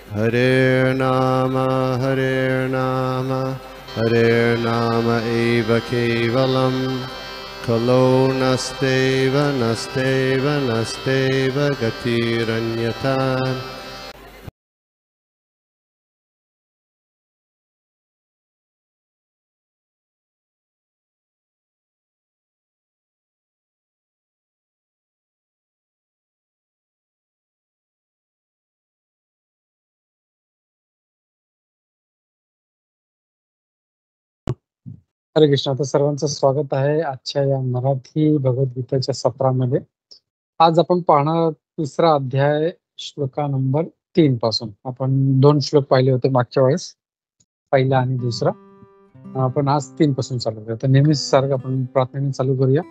Hare Nama Hare Nama eva kevalam Kalo nasteva nasteva nasteva gatiranyata. हरे कृष्ण. तर सर्वांचं स्वागत आहे आजच्या या मराठी भगवद्गीतेच्या सत्रामध्ये. आज आपण पाहणार तिसरा अध्याय श्लोका नंबर 3 पासून. आपण 2 श्लोक पाहिले होते मागच्या वेळेस, पहिला आणि दुसरा. आपण आज 3 पासून चालू करूया. तर नेहमीच सारखं आपण प्रार्थनेने चालू करूया.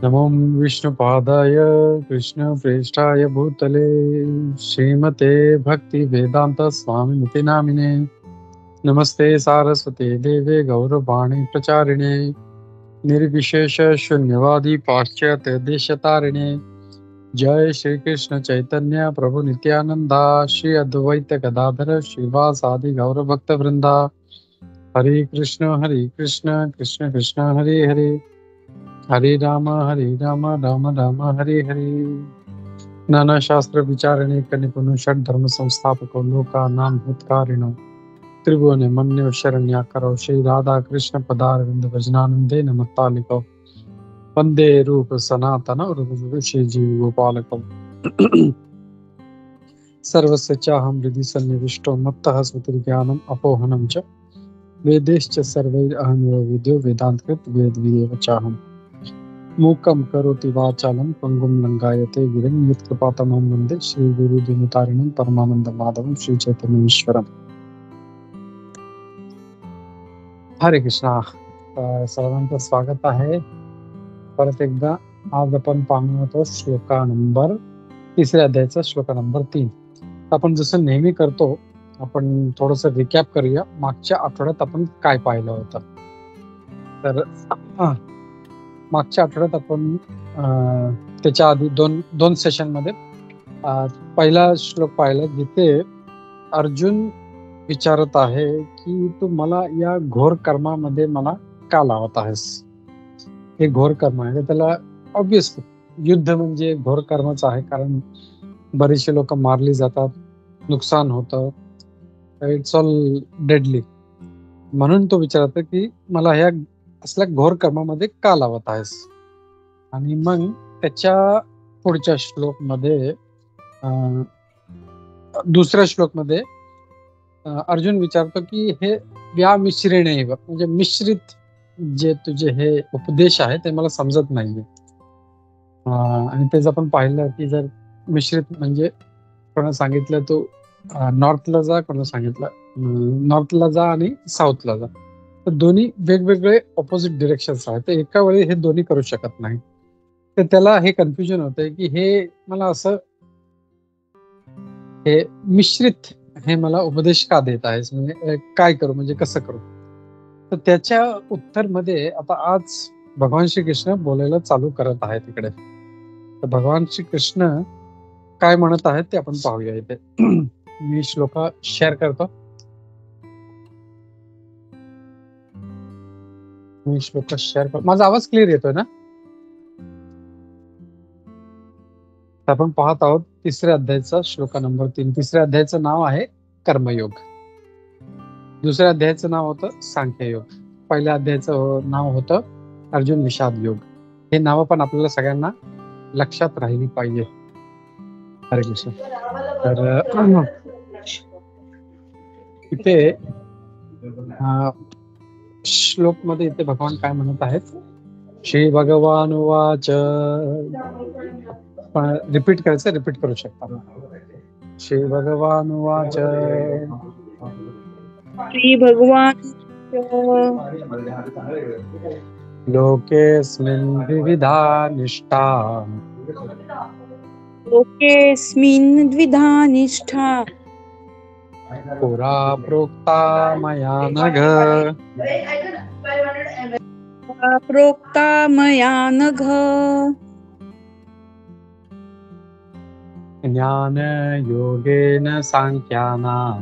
नमो विष्णुपादाय कृष्ण प्रेष्ठाय भूतले श्रीमते भक्ती वेदांत स्वामिनिति नामिने नमस्ते सारस्वते देवे गौरवाणी प्रचारिणे निर्विशेष शून्यवादी पाश्चात्य देशतारिणे जय श्री कृष्ण चैतन्य प्रभु नित्यानंदा श्री अद्वैत गदाधर श्रीवासादि गौर भक्त वृंदा. हरे कृष्ण कृष्ण कृष्ण हरे हरे हरे राम राम राम हरे हरे. नाना शास्त्र विचारणे कनिपुन षड धर्म संस्थापक लोका नाम हितकारिण त्रिभुवन मन्य शरण्या करो श्री राधा कृष्ण पदारविंद भजनानंदे नमतालिको वंदे रूप सनातन रूप श्री जीव गोपालकम. सर्वस्य चाहं हृदि सन्निविष्टो मत्तः स्मृतिर्ज्ञानम् अपोहनं च वेदैश्च सर्वैरहमेव विद्यो वेदान्तकृत वेदविदेव चाहम्. मूकं करोति वाचालं पंगुं लंघायते गिरिं यत्कृपातमहं वन्दे श्रीगुरुदिनतारिणं परमानन्दमाधवं श्रीचैतन्येश्वरम्. हरे कृष्णा. सर्वांचं स्वागत आहे परत एकदा. आज आपण पाहणार आहोत श्लोका नंबर तिसऱ्या अध्यायाचा श्लोका नंबर 3. आपण जसं नेहमी करतो आपण थोडस रिकॅप करूया. मागच्या आठवड्यात आपण काय पाहिलं होतं. तर मागच्या आठवड्यात आपण त्याच्या आधी दोन सेशन मध्ये पहिला श्लोक पाहिला जिथे अर्जुन विचारत आहे की तू मला या घोर कर्मामध्ये मला का लावत आहेस. हे घोर कर्म आहे. त्याला ऑब्विसली युद्ध म्हणजे घोर कर्मच आहे, कारण बरेचसे लोक मारली जातात, नुकसान होतं, इट्स ऑल डेडली. म्हणून तो विचारतो की मला ह्या असल्या घोर कर्मामध्ये का लावत आहेस. आणि मग त्याच्या पुढच्या श्लोक मध्ये दुसऱ्या श्लोक मध्ये अर्जुन विचारतो की हे व्यामिश्रेणे म्हणजे मिश्रित जे तुझे हे उपदेश आहे ते मला समजत नाहीये. आणि तेच आपण पाहिलं की जर मिश्रित म्हणजे कोणा सांगितलं तू नॉर्थला जा, कोणा सांगितलं नॉर्थला जा आणि साऊथला जा, तर दोन्ही वेगवेगळे ऑपोजिट डिरेक्शन्स आहेत. तर एका वेळी हे दोन्ही करू शकत नाही. तर त्याला हे कन्फ्युजन होतंय की हे मला असं हे मिश्रित हे मला उपदेश का देत आहेस, म्हणजे काय करू, म्हणजे कसं करू. तर त्याच्या उत्तर मध्ये आता आज भगवान श्रीकृष्ण बोलायला चालू करत आहे तिकडे. तर भगवान श्रीकृष्ण काय म्हणत आहेत ते आपण पाहूया इथे. मी श्लोक शेअर करतो. माझा आवाज क्लिअर येतोय ना. आपण पाहत आहोत तिसऱ्या अध्यायाचा श्लोका नंबर 3. तिसऱ्या अध्यायाचं नाव आहे कर्मयोग. दुसऱ्या अध्यायाचं नाव होतं सांख्ययोग. पहिल्या अध्यायाचं नाव होतं अर्जुन विषाद योग. हे नाव पण आपल्याला सगळ्यांना लक्षात राहिली पाहिजे. हरे कृष्ण. तर इथे श्लोक मध्ये इथे भगवान काय म्हणत आहेत. श्री भगवान वाच. रिपीट करायचं, रिपीट करू शकता. श्री भगवान वाच. श्री भगवान लोकेस्मिन् द्विविधा निष्ठा. लोकेस्मिन् द्विधा निष्ठा. पुरा प्रोक्ता मया नघ. प्रोक्ता मया नघ. ज्ञानयोगेन साङ्ख्यानां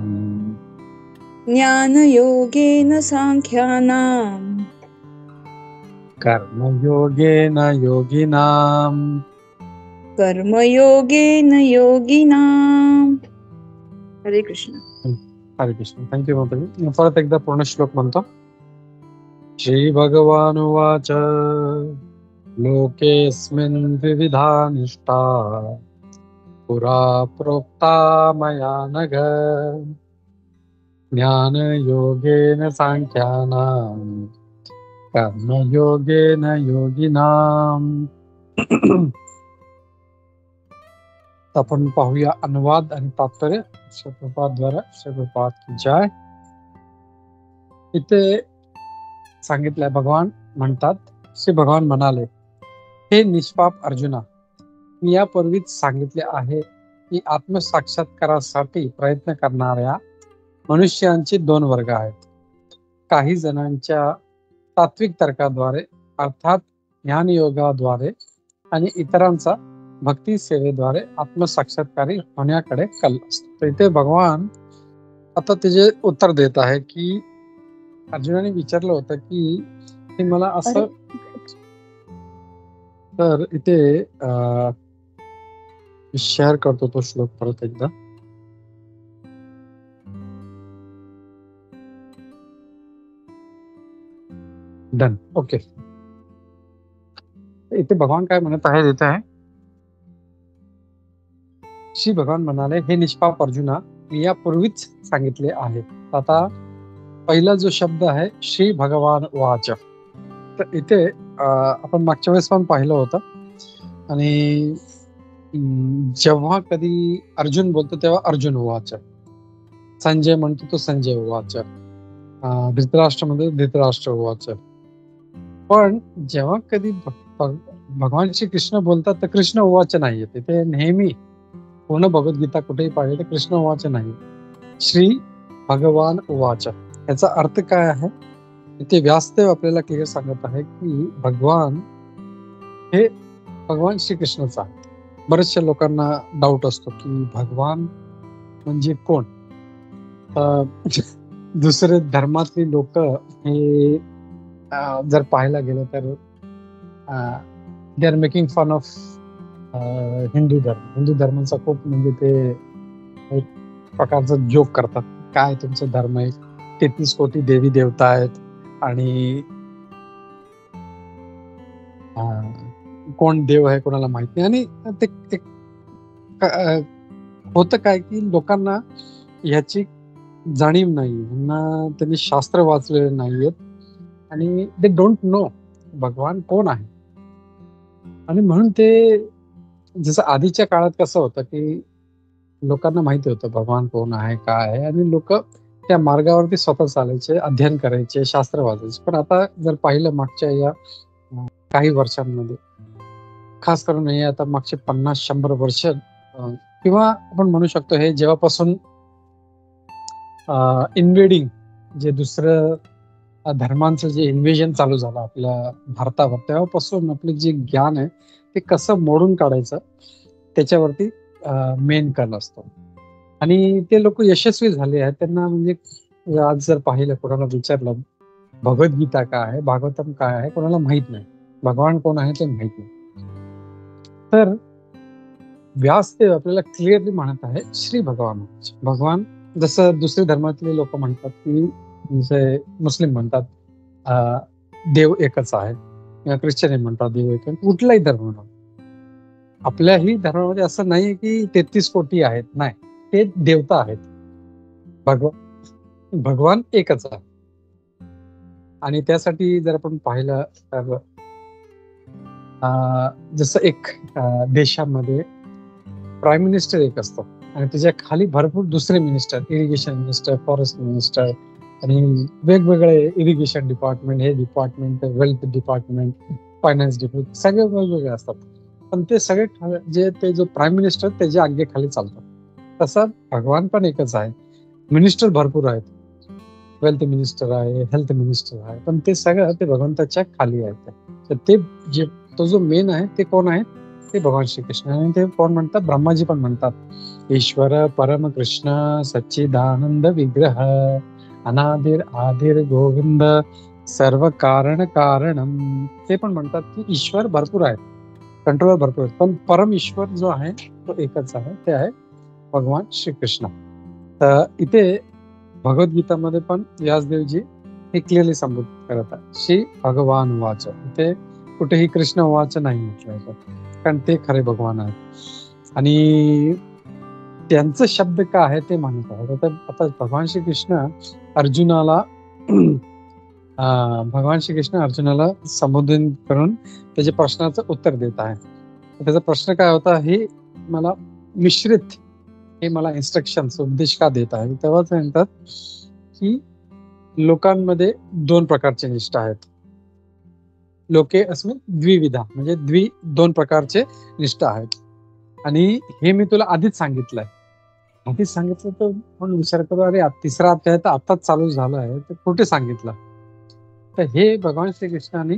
ज्ञानयोगेन साङ्ख्यानां कर्मयोगेन योगिनां कर्मयोगेन योगिनां. हरे कृष्ण. हरे कृष्ण. थँक्यू माताजी. परत एकदा पूर्ण श्लोक म्हणतो. श्री भगवानुवाच लोकेऽस्मिन् द्विविधा निष्ठा पुरा प्रोक्ता मया नघ ज्ञानयोगेन साङ्ख्यानां कर्मयोगेन योगिनां. आपण पाहूया अनुवाद आणि तात्पर्य. श्रीप्रपादद्वारा श्रीप्रपाद की जय. इथे सांगितलंय, भगवान म्हणतात, श्री भगवान म्हणाले, हे निष्पाप अर्जुना, मी यापूर्वीच सांगितले आहे की आत्मसाक्षात्कारासाठी प्रयत्न करणाऱ्या मनुष्यांचे दोन वर्ग आहेत. काही जणांच्या तात्विक तर्काद्वारे अर्थात ज्ञानयोगाद्वारे आणि इतरांचा भक्ती सेवेद्वारे आत्मसाक्षात्कारी होण्याकडे कल असतो. तर इथे भगवान आता त्याचे उत्तर देत आहे की अर्जुनाने विचारलं होतं की हे मला असं, तर इथे शेअर करतो तो श्लोक परत एकदा. डन. ओके. इथे भगवान काय म्हणत आहे, देत आहे, श्री भगवान म्हणाले, हे निष्पाप अर्जुना, मी यापूर्वीच सांगितले आहे. आता पहिला जो शब्द आहे श्री भगवान वाच, तर इथे आपण मागच्या वेळेस पण पाहिलं होतं. आणि जेव्हा कधी अर्जुन बोलतो तेव्हा अर्जुन वाच, संजय म्हणतो तो संजय वाच, धृतराष्ट्र मध्ये धृतराष्ट्र वाच. पण जेव्हा कधी भगवान श्री कृष्ण बोलतात तर कृष्ण वाच नाहीये. तिथे नेहमी पूर्ण भगवद्गीता कुठेही पाहिजे तर कृष्ण वाच नाही, श्री भगवान वाच. याचा अर्थ काय आहे, इथे व्यासदेव आपल्याला क्लिअर सांगत आहे की भगवान हे भगवान श्रीकृष्णच आहे. बऱ्याचशा लोकांना डाऊट असतो की भगवान म्हणजे कोण. दुसरे धर्मातली लोक हे जर पाहायला गेलं तर they are making fun of Hindu धर्म. हिंदू धर्माचा खूप म्हणजे ते एक प्रकारचा जोक करतात. काय तुमचा धर्म आहे, 33 कोटी देवी देवता आहेत आणि कोण देव आहे कोणाला माहित नाही. आणि ते होतं काय की लोकांना ह्याची जाणीव नाही, त्यांना त्यांनी शास्त्र वाचलेले नाहीयेत आणि दे डोंट नो भगवान कोण आहे. आणि म्हणून ते जसं आधीच्या काळात कसं होतं की लोकांना माहिती होतं भगवान कोण आहे काय आहे आणि लोक त्या मार्गावरती स्वतः चालायचे, अध्ययन करायचे, शास्त्र वाचायचे. पण आता जर पाहिलं मागच्या या काही वर्षांमध्ये, खास करून हे आता मागचे 50-100 वर्ष किंवा आपण म्हणू शकतो हे जेव्हापासून इन्व्हेडिंग जे दुसरं धर्मांचं जे इन्व्हेजन चालू झालं आपल्या भारतावर, तेव्हापासून आपले जे ज्ञान आहे ते कसं मोडून काढायचं त्याच्यावरती मेन कल असतो. आणि ते लोक यशस्वी झाले आहेत. त्यांना म्हणजे आज जर पाहिलं, कोणाला विचारलं भगवद्गीता काय आहे, भागवतम काय आहे, कोणाला माहित नाही. भगवान कोण आहे ते माहित नाही. तर व्यासदेव आपल्याला क्लिअरली म्हणत आहे श्री भगवान. भगवान जसं दुसरे धर्मातले लोक म्हणतात की जसे मुस्लिम म्हणतात देव एकच आहे, किंवा ख्रिश्चन म्हणतात देव एक आहे. कुठलाही धर्म आपल्याही धर्मामध्ये असं नाही की 33 कोटी आहेत, नाही, ते देवता आहेत. भगवान एकच आहे. आणि त्यासाठी जर आपण पाहिलं तर जसं एक देशामध्ये प्राईम मिनिस्टर एक असतो आणि त्याच्या खाली भरपूर दुसरे minister, irrigation minister, forest minister आणि वेगवेगळे इरिगेशन डिपार्टमेंट, हे department, wealth department, finance department, सगळे वेगवेगळे असतात. पण ते सगळे जे ते जो प्राईम मिनिस्टर त्याच्या आज्ञेखाली चालतात. तसं भगवान पण एकच आहे. मिनिस्टर भरपूर आहेत, वेल्थ मिनिस्टर आहे, हेल्थ मिनिस्टर आहे, पण ते सगळं ते भगवंताच्या खाली आहेत. तर ते जे तो जो मेन आहे ते कोण आहे, ते भगवान श्रीकृष्ण. आणि ते कोण म्हणतात? ब्रह्माजी पण म्हणतात ईश्वर परम कृष्ण सच्चिदानंद विग्रह अनादिर आदिर गोविंद सर्व कारण कारणम. ते पण म्हणतात की ईश्वर भरपूर आहेत, कंट्रोलर भरपूर आहेत, पण परम ईश्वर जो आहे तो एकच आहे, ते आहे भगवान श्रीकृष्ण. तर इथे भगवद्गीतामध्ये पण व्यासदेवजी हे क्लिअरली संबोधित करत आहे, श्री भगवान वाच. इथे कुठेही कृष्ण वाच नाही म्हटलं जातं, कारण ते खरे भगवान आहेत आणि त्यांचं शब्द काय आहे ते म्हणत आहेत. आता भगवान श्रीकृष्ण अर्जुनाला भगवान श्रीकृष्ण अर्जुनाला संबोधन करून त्याच्या प्रश्नाचं उत्तर देत आहे. त्याचा प्रश्न काय होता, हे मला मिश्रित हे मला इन्स्ट्रक्शन उपदेश का देत आहे. तेव्हा ते म्हणतात की लोकांमध्ये दोन प्रकारचे निष्ठा आहेत. लोके अस्मिन् द्विविधा, म्हणजे दोन प्रकारचे निष्ठा आहेत. आणि हे मी तुला आधीच सांगितलंय. आधीच सांगितलं तर म्हणून विचार करू, अरे तिसरा अध्याय तर आताच चालू झाला आहे, तर कुठे सांगितलं? तर हे भगवान श्रीकृष्णाने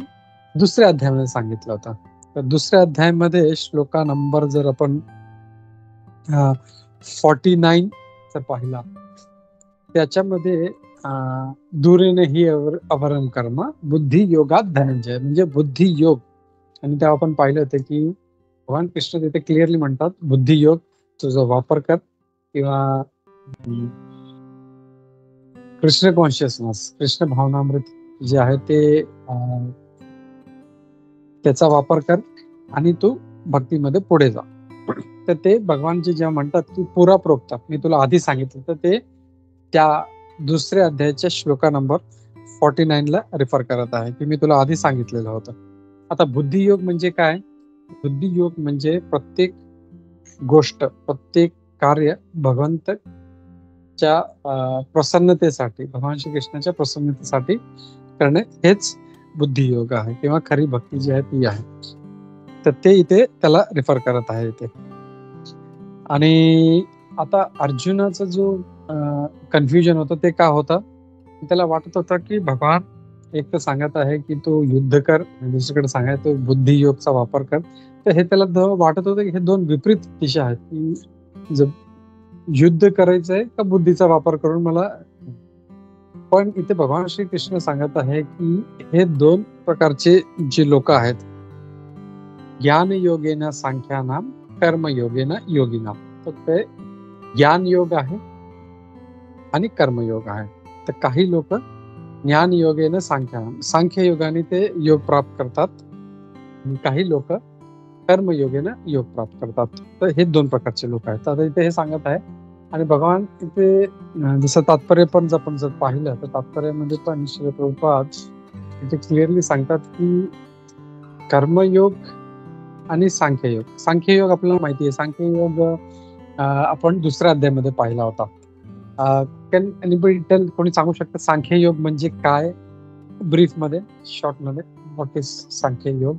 दुसऱ्या अध्यायामध्ये सांगितलं होतं. तर दुसऱ्या अध्यायामध्ये श्लोका नंबर जर आपण 49 जर पाहिला, त्याच्यामध्ये दुरेने ही अवरम कर्म बुद्धी योगात धनंजय, म्हणजे बुद्धी योग. आणि तेव्हा आपण पाहिलं होतं की भगवान कृष्ण तिथे क्लिअरली म्हणतात बुद्धी योग तुझा वापर कर, किंवा कृष्ण कॉन्शियसनेस, कृष्ण भावनामृत जे आहे ते त्याचा वापर कर आणि तू भक्तीमध्ये पुढे जा. तर ते भगवानजी जेव्हा म्हणतात की पुरा प्रोक्त, मी तुला आधी सांगितलं, तर ते त्या दुसऱ्या अध्यायाच्या श्लोका नंबर 49 ला रेफर करत आहे की मी तुला आधी सांगितलेलं होतं. आता बुद्धियोग म्हणजे काय? बुद्धियोग म्हणजे प्रत्येक गोष्ट, प्रत्येक कार्य भगवंताच्या प्रसन्नतेसाठी, भगवान श्रीकृष्णाच्या प्रसन्नतेसाठी करणे, हेच बुद्धियोग आहे, किंवा खरी भक्ती जी आहे ती आहे. तर ते इथे त्याला रेफर करत आहे इथे. आणि आता अर्जुनाचा जो कन्फ्युजन होतं ते का होतं? त्याला वाटत होतं की भगवान एक तर सांगत आहे की तू युद्ध कर, दुसरीकडे सांगाय तो बुद्धियोगचा वापर कर. तर हे त्याला वाटत होतं की हे दोन विपरीत दिशा आहेत, की जर युद्ध करायचंय का बुद्धीचा वापर करून मला. पण इथे भगवान श्रीकृष्ण सांगत आहे की हे दोन प्रकारचे जे लोक आहेत, ज्ञान योगेन सांख्यानाम कर्म योगेन योगिनाम. तर ते ज्ञान योग आहे आणि कर्मयोग आहे. तर काही लोक ज्ञान योगेन सांख्यानाम, सांख्य योगाने ते योग प्राप्त करतात, आणि काही लोक कर्मयोगेन योग प्राप्त करतात. तर हे दोन प्रकारचे लोक आहेत. आता इथे हे सांगत आहे. आणि भगवान इथे जसं तात्पर्य पण आपण जर पाहिलं, तर तात्पर्यामध्ये पण श्री प्रभुपाद इथे क्लिअरली सांगतात की कर्मयोग आणि सांख्ययोग. सांख्ययोग आपल्याला माहिती आहे, सांख्ययोग आपण दुसऱ्या अध्यायामध्ये पाहिला होता. कॅन एनीबडी टेल, कोणी सांगू शकतं सांख्ययोग म्हणजे काय? ब्रीफ मध्ये, शॉर्ट मध्ये, व्हॉट इज सांख्ययोग?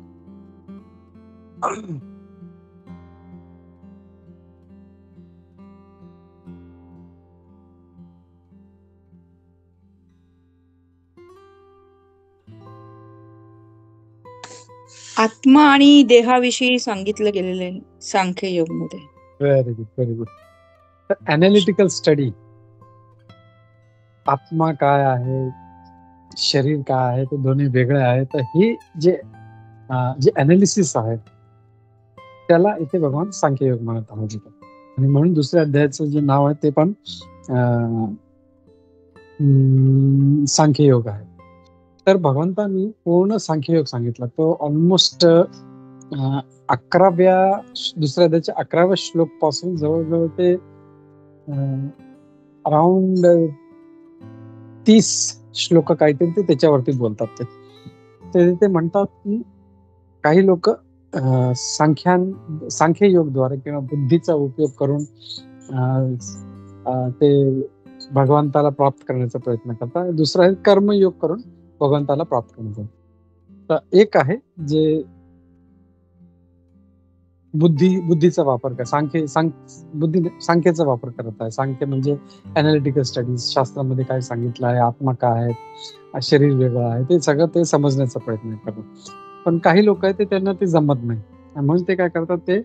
आत्मा आणि देहाविषयी सांगितलं गेलेले सांख्य योग मध्ये. Very good, very good. तर अनालिटिकल स्टडी, आत्मा काय आहे, शरीर काय आहे, ते दोन्ही वेगळे आहे. तर हे जे अनालिसिस आहे त्याला इथे भगवान सांख्ययोग म्हणत आहे. आणि म्हणून दुसऱ्या अध्यायाचं जे नाव आहे ते पण सांख्ययोग आहे. तर भगवंतांनी पूर्ण सांख्ययोग सांगितला. तो ऑलमोस्ट 11व्या दुसऱ्या अध्यायाच्या 11व्या श्लोक पासून जवळजवळ ते अराउंड 30 श्लोक काहीतरी ते त्याच्यावरती बोलतात. ते म्हणतात की काही लोक सांख्ययोगद्वारे किंवा बुद्धीचा उपयोग करून ते भगवंताला प्राप्त करण्याचा प्रयत्न करतात. दुसरा आहे कर्मयोग करून भगवंताला प्राप्त करण्याचा. तर एक आहे जे बुद्धीचा वापर कर, सांख्याचा वापर करत आहे. सांख्य म्हणजे अनालिटिकल स्टडीज, शास्त्रामध्ये काय सांगितलं आहे, आत्मा काय आहे, शरीर वेगळं आहे, ते सगळं ते समजण्याचा प्रयत्न करतात. पण काही लोक आहेत ते त्यांना ते जमत नाही, म्हणून ते काय करतात, ते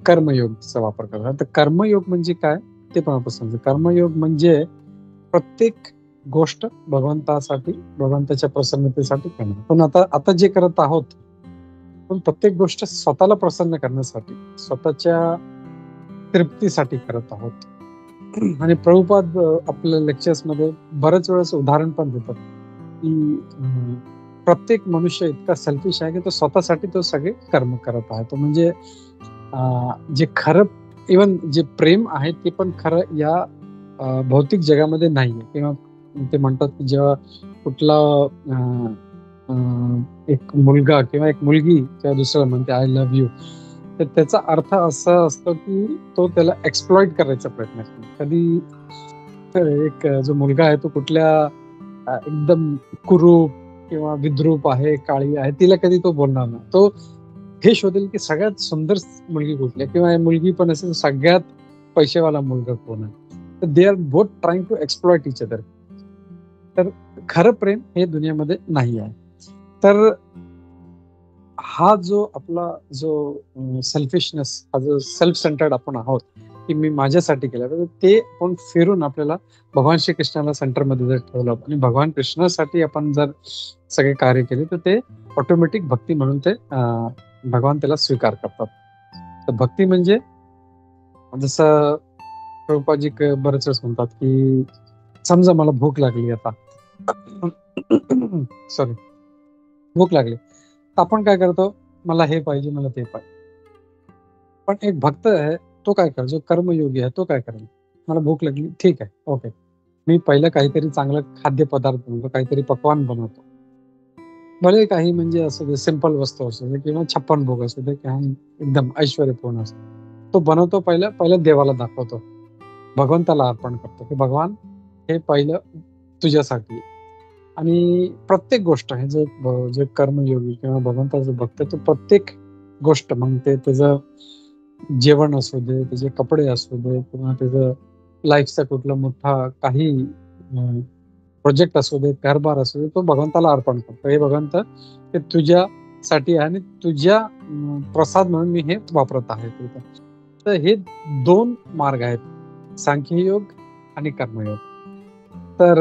कर्मयोगचा वापर करतात. तर कर्मयोग म्हणजे काय ते पण आपण समजू. कर्मयोग म्हणजे प्रत्येक गोष्ट भगवंतासाठी, भगवंताच्या प्रसन्नतेसाठी करणं. पण आता जे करत आहोत, पण प्रत्येक गोष्ट स्वतःला प्रसन्न करण्यासाठी, स्वतःच्या तृप्तीसाठी करत आहोत. आणि प्रभुपाद आपल्या लेक्चर्स मध्ये बऱ्याच वेळेस उदाहरण पण देतात की प्रत्येक मनुष्य इतका सेल्फिश आहे की तो स्वतःसाठी तो सगळे कर्म करत आहे. तो म्हणजे जे खरं, इवन जे प्रेम आहे ते पण खरं या भौतिक जगामध्ये नाहीये. किंवा ते म्हणतात की जेव्हा कुठला एक मुलगा किंवा एक मुलगी किंवा दुसरं म्हणते आय लव्ह यू, तर त्याचा अर्थ असा असतो की तो त्याला एक्सप्लॉइट करायचा प्रयत्न करतो. कधी एक जो मुलगा आहे तो कुठल्या एकदम कुरूप किंवा विद्रूप आहे, काळी आहे, तिला कधी तो बोलणार नाही. तो हे शोधेल की सगळ्यात सुंदर मुलगी कुठली आहे, किंवा मुलगी पण असेल सगळ्यात पैसेवाला मुलगा कोण आहे. तर they are both trying to exploit each other. तर खरं प्रेम हे दुनियामध्ये नाही आहे. तर हा जो आपला जो सेल्फिशनेस, हा जो सेल्फ सेंटर्ड आपण आहोत की मी माझ्यासाठी केलं, तर ते आपण फिरून आपल्याला भगवान श्रीकृष्णाला सेंटरमध्ये जर ठेवलं आणि भगवान कृष्णासाठी आपण जर सगळे कार्य केले, तर ते ऑटोमॅटिक भक्ती म्हणून ते भगवान त्याला स्वीकार करतात. तर भक्ती म्हणजे जसं प्रभुपादजी बरेच वेळेस म्हणतात की समजा मला भूक लागली, आता सॉरी भूक लागली, तर आपण काय करतो, मला हे पाहिजे, मला ते पाहिजे. पण एक भक्त आहे तो काय करेल, जो कर्मयोगी आहे तो काय करेल, मला भूक लागली, ठीक आहे, ओके, मी पहिलं काहीतरी चांगलं खाद्यपदार्थ बनवतो, काहीतरी पक्वान बनवतो, भले काही म्हणजे असं दे सिंपल वस्तू असू दे किंवा 56 भोग असू दे किंवा एकदम ऐश्वर्यपूर्ण असतो, तो बनवतो, पहिलं देवाला दाखवतो, भगवंताला अर्पण करतो की भगवान हे पहिलं तुझ्यासाठी. आणि प्रत्येक गोष्ट आहे जे कर्मयोगी किंवा भगवंताचं भक्त, तो प्रत्येक गोष्ट, मग ते त्याचं जेवण असू दे, त्याचे कपडे असू दे किंवा त्याचं लाईफचा कुठला मोठा काही प्रोजेक्ट असू दे, कारभार असू दे, तो भगवंताला अर्पण करतो. हे भगवंत ते तुझ्यासाठी आहे आणि तुझ्या प्रसाद म्हणून मी हे वापरत आहे. तर हे 2 मार्ग आहेत, सांख्ययोग आणि कर्मयोग. तर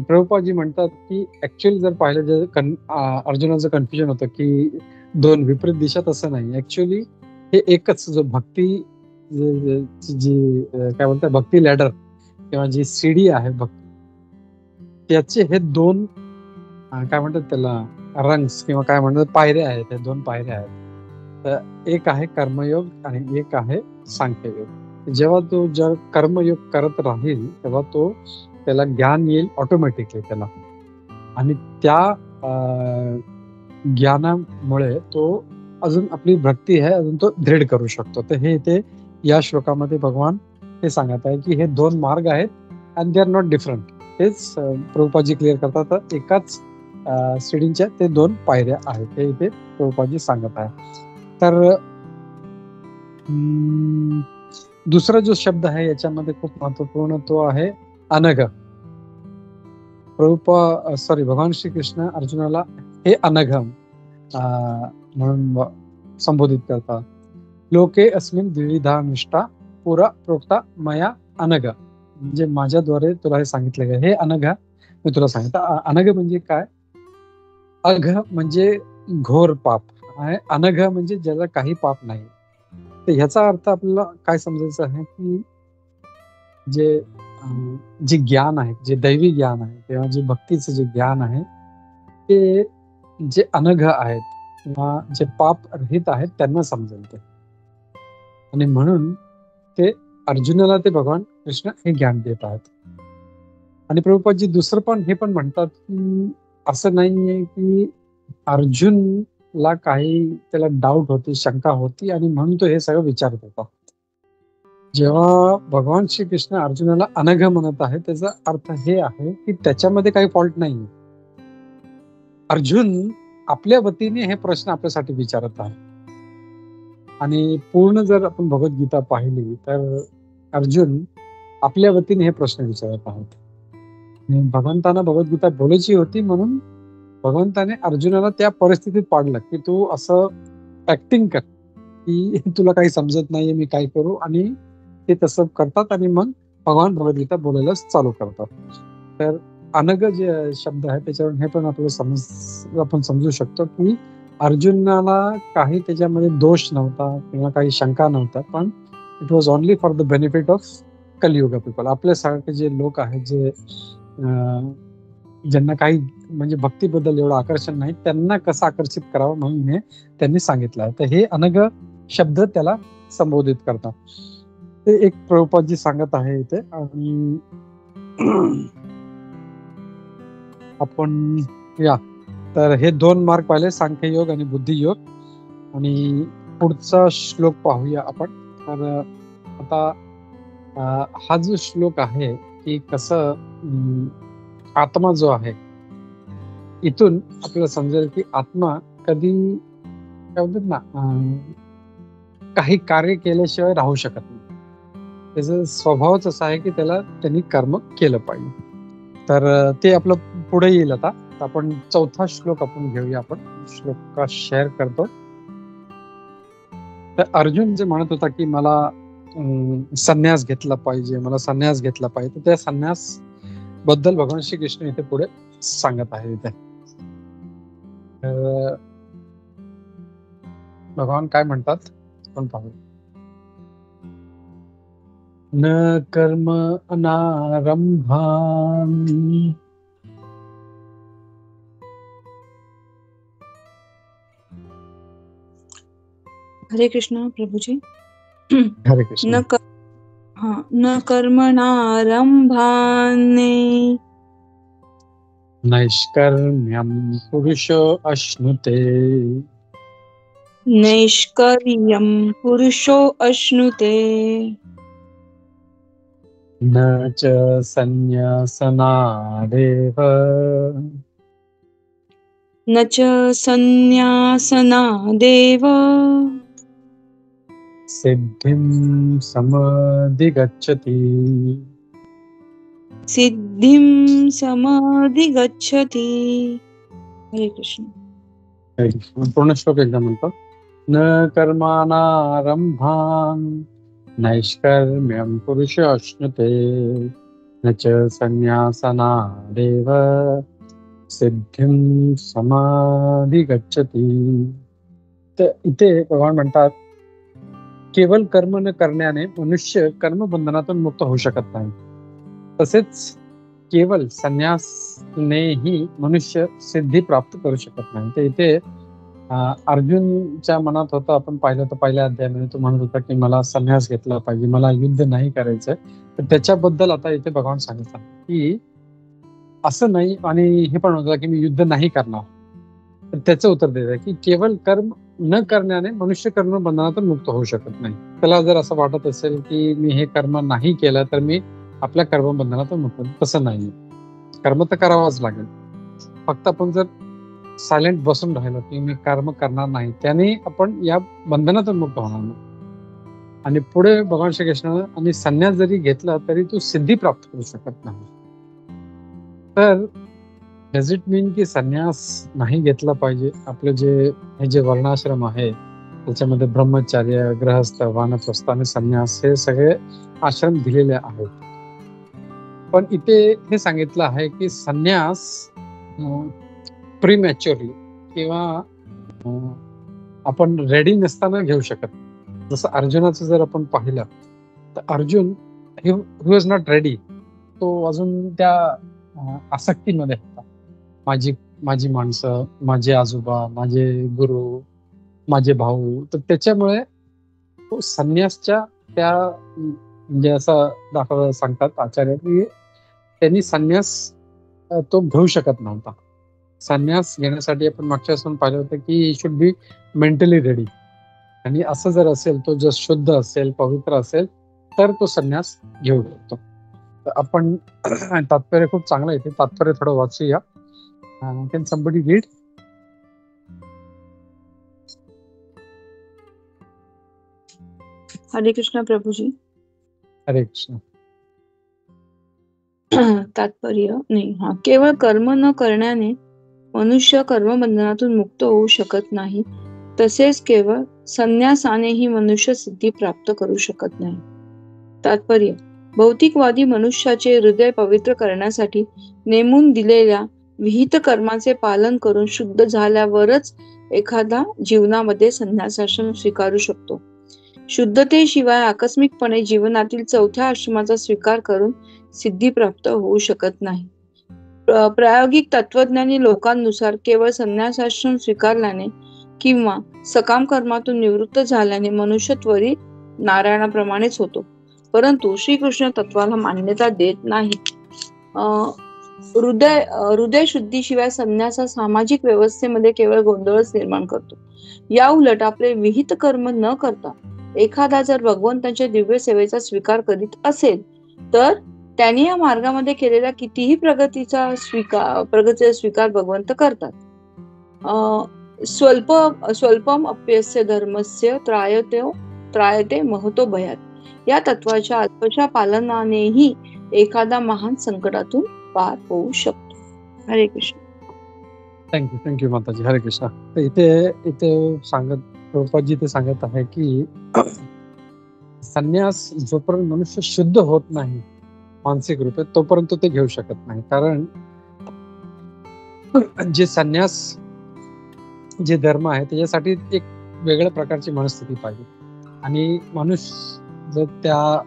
प्रभुपादजी म्हणतात की ऍक्च्युअली जर पाहिलं, जे अर्जुनाचं कन्फ्युजन होतं की 2 विपरीत दिशा, तसं नाही. ऍक्च्युअली हे एकच, जो भक्ती जी काय म्हणतात भक्ती लॅडर किंवा जी सीडी आहे भक्ती, त्याचे हे 2 काय म्हणतात त्याला रंग्स किंवा काय म्हणतात पायऱ्या आहेत, त्या 2 पायऱ्या आहेत. तर एक आहे कर्मयोग आणि एक आहे सांख्ययोग. जेव्हा तो कर्मयोग करत राहील तेव्हा त्याला ज्ञान येईल ऑटोमॅटिकली त्याला, आणि त्या ज्ञानामुळे तो अजून आपली भक्ती आहे अजून तो दृढ करू शकतो. तर हे ते या श्लोकामध्ये भगवान हे सांगत आहे की हे 2 मार्ग आहेत and they are not different. हेच प्रभुपादजी क्लिअर करतात. तर एकाच सीडींच्या ते 2 पायऱ्या आहेत, हे इथे प्रभुपादजी सांगत आहे. तर दुसरा जो शब्द आहे याच्यामध्ये खूप महत्वपूर्ण, तो आहे अनघ. भगवान श्रीकृष्ण अर्जुनाला हे अनघ म्हणून संबोधित करतात. लोके अस्मिन् द्विविधा निष्ठा पुरा प्रोक्ता मया अनघ. म्हणजे माझ्याद्वारे तुला हे सांगितलं गेलं, हे अनघ मी तुला सांगितलं. अनघ म्हणजे काय, अघ म्हणजे घोर पाप आहे, अनघ म्हणजे ज्याला काही पाप नाही. तर ह्याचा अर्थ आपल्याला काय समजायचं आहे की जे ज्ञान आहे, जे दैवी ज्ञान आहे किंवा जे भक्तीचं जे ज्ञान आहे, ते जे अनघ आहेत किंवा जे पाप रहित आहेत त्यांना समजेल ते. आणि म्हणून ते अर्जुनाला ते भगवान कृष्ण हे ज्ञान देत आहेत. आणि प्रभुपादजी दुसरं पण हे पण म्हणतात की असं नाहीये की अर्जुनला काही त्याला डाऊट होती, शंका होती आणि म्हणून तो हे सगळं विचारत होता. जेव्हा भगवान श्रीकृष्ण अर्जुनाला अनघ म्हणत आहे, त्याचा अर्थ हे आहे की त्याच्यामध्ये काही फॉल्ट नाहीये. अर्जुन आपल्या वतीने हे प्रश्न आपल्यासाठी विचारत आहे. आणि पूर्ण जर आपण भगवद्गीता पाहिली तर अर्जुन आपल्या वतीने हे प्रश्न विचारत आहोत. भगवंतांना भगवद्गीता बोलायची होती म्हणून भगवंताने अर्जुनाला त्या परिस्थितीत पाडलं की तू असं ऍक्टिंग कर की तुला काही समजत नाहीये, मी काय करू, आणि ते तसं करतात आणि मग भगवान भगवद्गीता बोलायला चालू करतात. तर अनग जे शब्द आहे त्याच्यावरून हे पण आपल्याला आपण समजू शकतो की अर्जुनाला काही त्याच्यामध्ये दोष नव्हता किंवा काही शंका नव्हता, पण it was only for the benefit of Kaliyuga people. आपल्यासारखे जे लोक आहेत, जे ज्यांना काही म्हणजे भक्तीबद्दल एवढं आकर्षण नाही, त्यांना कसं आकर्षित करावं म्हणून हे त्यांनी सांगितलं आहे. तर हे अनग शब्द त्याला संबोधित करतात. ते एक प्रभुपादजी सांगत आहे इथे. आणि आपण या तर हे 2 मार्ग पाहिले, सांख्ययोग आणि बुद्धियोग. आणि पुढचा श्लोक पाहूया आपण. तर आता हा जो श्लोक आहे की कसं आत्मा जो आहे, इथून आपल्याला समजेल की आत्मा कधी काय म्हणतात ना, काही कार्य केल्याशिवाय राहू शकत नाही. त्याचा स्वभावच असा आहे की त्यांनी कर्म केलं पाहिजे. तर ते आपलं पुढे येईल. आता आपण 4था श्लोक आपण घेऊया. आपण श्लोक शेअर करतो. तर अर्जुन जे म्हणत होता की मला संन्यास घेतला पाहिजे, मला संन्यास घेतला पाहिजे, तर त्या संन्यास बद्दल भगवान श्रीकृष्ण इथे पुढे सांगत आहे. इथे भगवान काय म्हणतात आपण पाहू. न कर्म अनारंभामि हरे कृष्ण प्रभुजी. हरे कृष्ण. न कर्मणारंभाने नैष्कर्म्यं पुरुषो अश्नुते. नैष्कर्म्यं पुरुषो अश्नुते. न च संन्यासनादेव. न च संन्यासनादेव सिद्धिं समधिगच्छति. सिद्धिं समधिगच्छति. हरे कृष्ण. पूर्ण श्लोक एकदा म्हणतो. न कर्माणारंभां नैष्कर्म्यं पुरुष अश्नुते. न च संन्यासनादेव सिद्धिं समाधिगच्छति. तर इथे भगवान म्हणतात, केवळ कर्म न करण्याने मनुष्य कर्मबंधनातून मुक्त होऊ शकत नाही. तसेच केवळ संन्यासनेही मनुष्य सिद्धी प्राप्त करू शकत नाही. तर इथे अर्जुनच्या मनात होतं, आपण पाहिलं तर पहिल्या अध्यायामध्ये तो म्हणत होता की मला संन्यास घेतला पाहिजे, मला युद्ध नाही करायचं. तर त्याच्याबद्दल आता इथे भगवान सांगितलं की असं नाही, आणि हे पण होतं की मी युद्ध नाही करणार. तर त्याचं उत्तर देत आहे की केवळ कर्म न करण्याने मनुष्य कर्म बंधनातून मुक्त होऊ शकत नाही. त्याला जर असं वाटत असेल की मी हे कर्म नाही केलं तर मी आपल्या कर्म बंधनातून मुक्त, तसं नाही. कर्म तर करावंच लागेल. फक्त आपण जर सायलेंट बसून राहिलो की मी कर्म करणार नाही, त्याने आपण या बंधनातून मुक्त होणार नाही. आणि पुढे भगवान श्रीकृष्ण आणि संन्यास जरी घेतला तरी तू सिद्धी प्राप्त करू शकत नाही. तर डज इट मीन की संन्यास नाही घेतला पाहिजे? आपले हे जे वर्णाश्रम आहे त्याच्यामध्ये ब्रह्मचर्य, गृहस्थ, वानप्रस्थ आणि संन्यास हे सगळे आश्रम दिलेले आहेत. पण इथे हे सांगितलं आहे की संन्यास प्रीमॅच्युअरली किंवा आपण रेडी नसताना घेऊ शकत. जसं अर्जुनाचं जर आपण पाहिलं तर Arjun he was not ready. तो अजून त्या आसक्तीमध्ये होता. माझी माणसं, माझे आजोबा, माझे गुरु, माझे भाऊ. तर त्याच्यामुळे तो संन्यासच्या त्या म्हणजे असं दाखवलं सांगतात आचार्य की त्यांनी संन्यास तो घेऊ शकत नव्हता. संन्यास घेण्यासाठी आपण मागच्या वेळेस पाहिलं होतं की शुड बी मेंटली रेडी. आणि असं जर असेल, तो जर शुद्ध असेल, पवित्र असेल, तर तो संन्यास घेऊ शकतो. तर आपण तात्पर्य खूप चांगलं आहे. ते तात्पर्य थोडं वाचूया. Can somebody read? हरे कृष्ण प्रभुजी. हरे कृष्ण. तात्पर्य नाही. केवळ कर्म न करण्याने मनुष्य कर्मबंधनातून मुक्त होऊ शकत नाही. तसेच केवळ संन्यासानेही मनुष्य सिद्धी प्राप्त करू शकत नाही. तात्पर्य: भौतिकवादी मनुष्याचे हृदय पवित्र करण्यासाठी नेमून दिलेल्या विहित कर्माचे पालन करून शुद्ध झाल्यावरच एखादा जीवनामध्ये संन्यासाश्रम स्वीकारू शकतो. शुद्धतेशिवाय आकस्मिकपणे जीवनातील चौथ्या आश्रमाचा स्वीकार करून सिद्धी प्राप्त होऊ शकत नाही. प्रायोगिक तत्वज्ञानी लोकांनुसार केवळ संन्यासाश्रम स्वीकारल्याने किंवा सकाम कर्मातून निवृत्त झाल्याने मनुष्य त्वरित नारायणाप्रमाणेच होतो, परंतु श्रीकृष्ण तत्वाला मान्यता देत नाही. हृदय शुद्धीशिवाय संन्यास हा सामाजिक व्यवस्थेमध्ये केवळ गोंधळच निर्माण करतो. या उलट आपले विहित कर्म न करता एखादा जर भगवंतांच्या दिव्य सेवेचा स्वीकार करीत असेल तर त्यांनी या मार्गामध्ये केलेल्या कितीही प्रगतीचा स्वीकार भगवंत करतात. स्वल्पम अप्यस्य धर्मस्य त्रायते महतो भयात या तत्वाच्या अल्पशा पालनानेही एखादा महान संकटातून पार होऊ शकतो. हरे कृष्ण. थँक्यू माताजी. हरे कृष्ण. तर इथे प्रभुपादजी ते सांगत आहे की संन्यास जोपर्यंत मनुष्य शुद्ध होत नाही मानसिक रूपे तोपर्यंत ते घेऊ शकत नाही. कारण जे संन्यास जे धर्म आहे त्याच्यासाठी एक वेगळ्या प्रकारची मनस्थिती पाहिजे आणि मनुष्य जर त्या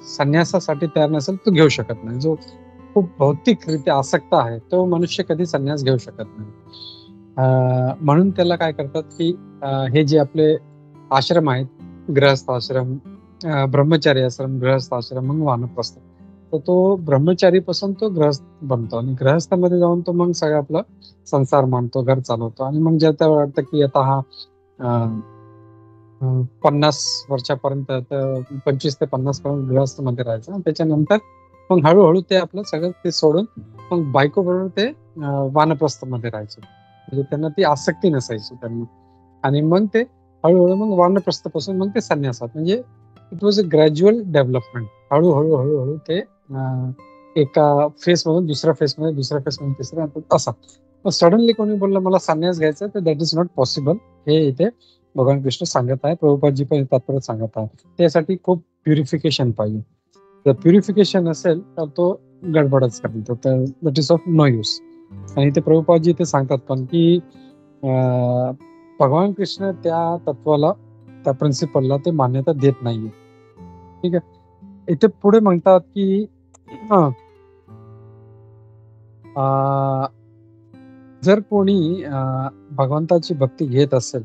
संन्यासासाठी तयार नसेल तो घेऊ शकत नाही. जो खूप भौतिकरित्या आसक्त आहे तो मनुष्य कधी संन्यास घेऊ शकत नाही. म्हणून त्याला काय करतात की हे जे आपले आश्रम आहेत, गृहस्थ आश्रम, ब्रह्मचारी आश्रम, गृहस्थ आश्रम, मग वानप्रस्थ, तर तो ब्रह्मचारी पासून तो गृहस्थ बनतो आणि गृहस्थामध्ये जाऊन तो मग सगळं आपला संसार मानतो, घर चालवतो आणि मग ज्या त्या वाटतं की आता हा 50 वर्षापर्यंत 25 ते 50 पर्यंत गृहस्थ मध्ये राहायचं आणि त्याच्यानंतर मग हळूहळू ते आपलं सगळं ते सोडून मग बायको बरोबर ते वानप्रस्थ मध्ये राहायचे. म्हणजे त्यांना ती आसक्ती नसायची त्यांना आणि मग ते हळूहळू मग वानप्रस्थ पासून मग ते संन्यासात, म्हणजे it was a gradual development. हळूहळू ते एका फेस मधून दुसऱ्या फेस मध्ये, दुसऱ्या फेस मधून तिसऱ्या, असा. सडनली कोणी बोललं मला संन्यास घ्यायचा तर दॅट इज नॉट पॉसिबल. हे इथे भगवान कृष्ण सांगत आहे, प्रभुपादजी पण तात्पर्य सांगत आहे. त्यासाठी खूप प्युरिफिकेशन पाहिजे. जर प्युरिफिकेशन असेल तर तो गडबडच करतो, तर that is of no use. आणि ते प्रभुपादजी ते सांगतात पण की भगवान कृष्ण त्या तत्वाला, त्या प्रिन्सिपलला ते मान्यता देत नाहीये. ठीक आहे. इथे पुढे म्हणतात की जर कोणी भगवंताची भक्ती घेत असेल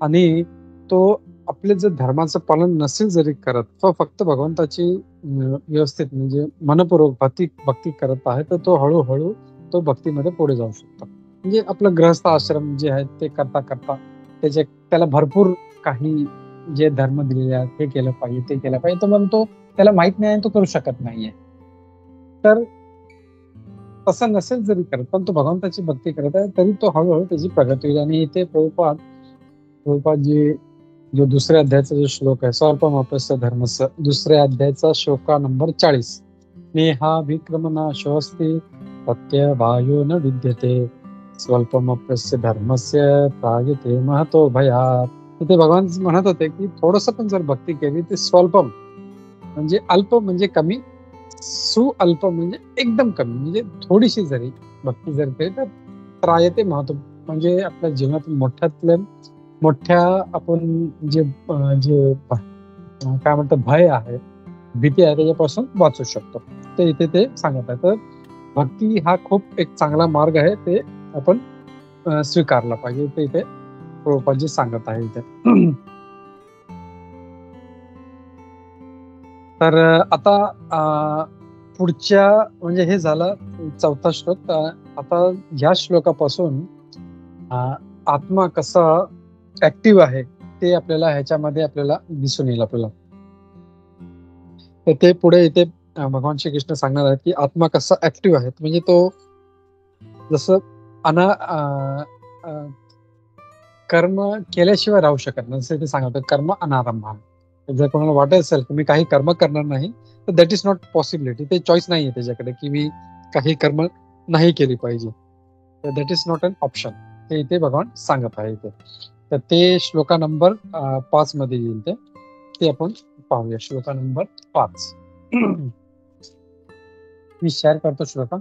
आणि तो आपले जर धर्माचं पालन नसेल जरी करत, तो फक्त भगवंताची व्यवस्थित म्हणजे मनपूर्वक भक्ती करत आहे, तर तो हळूहळू तो भक्तीमध्ये पुढे जाऊ शकतो. म्हणजे आपलं गृहस्थ आश्रम जे आहे ते करता त्याला भरपूर काही जे धर्म दिलेले आहेत हे केलं पाहिजे, ते केलं पाहिजे, तर मग तो त्याला माहित नाही, तो करू शकत नाहीये. तर तसं नसेल जरी करत पण तो भगवंताची भक्ती करत आहे तरी तो हळूहळू त्याची प्रगती होईल. आणि इथे प्रभुपादजी जो दुसऱ्या अध्यायाचा जो श्लोक आहे, स्वल्पमप्यस्य धर्मस्य, दुसऱ्या अध्यायाचा श्लोका नंबर 40, नेहा विक्रमनाशोऽस्ति तथ्य वायो न विद्यते स्वल्पमप्यस्य धर्मस्य त्रायते महतो भयात्. तिथे भगवान म्हणत होते की थोडस पण जर भक्ती केली ते स्वल्पम म्हणजे अल्प म्हणजे कमी, सुअल्प म्हणजे एकदम कमी, म्हणजे थोडीशी जरी भक्ती जर केली तर त्रायते महतो, म्हणजे आपल्या जीवनातील मोठ्या आपण जे काय म्हणतात भय आहे, भीती आहे, त्याच्यापासून वाचू शकतो. ते इथे ते सांगत आहे. तर भक्ती हा खूप एक चांगला मार्ग आहे, ते आपण स्वीकारला पाहिजे. ते इथे प्रभुपादजी सांगत आहे इथे. तर आता पुढच्या म्हणजे हे झालं 4था श्लोक. आता या श्लोकापासून आत्मा कसा ऍक्टिव्ह आहे ते आपल्याला ह्याच्यामध्ये आपल्याला दिसून येईल आपल्याला. तर ते पुढे इथे भगवान श्रीकृष्ण सांगणार आहेत की आत्मा कसा ऍक्टिव्ह आहे, म्हणजे तो जसं कर्म केल्याशिवाय राहू शकत नाही, जसं ते सांगत कर्म अनारंभान. जर कोणाला वाटत असेल की मी काही कर्म करणार नाही तर दॅट इज नॉट पॉसिबिलिटी. ते चॉईस नाहीये त्याच्याकडे की मी काही कर्म नाही केली पाहिजे. That is not an option, ते इथे भगवान सांगत आहे इथे. तर ते श्लोका नंबर 5 मध्ये येईल ते आपण पाहूया. श्लोका नंबर 5 मी शेअर करतो श्लोका.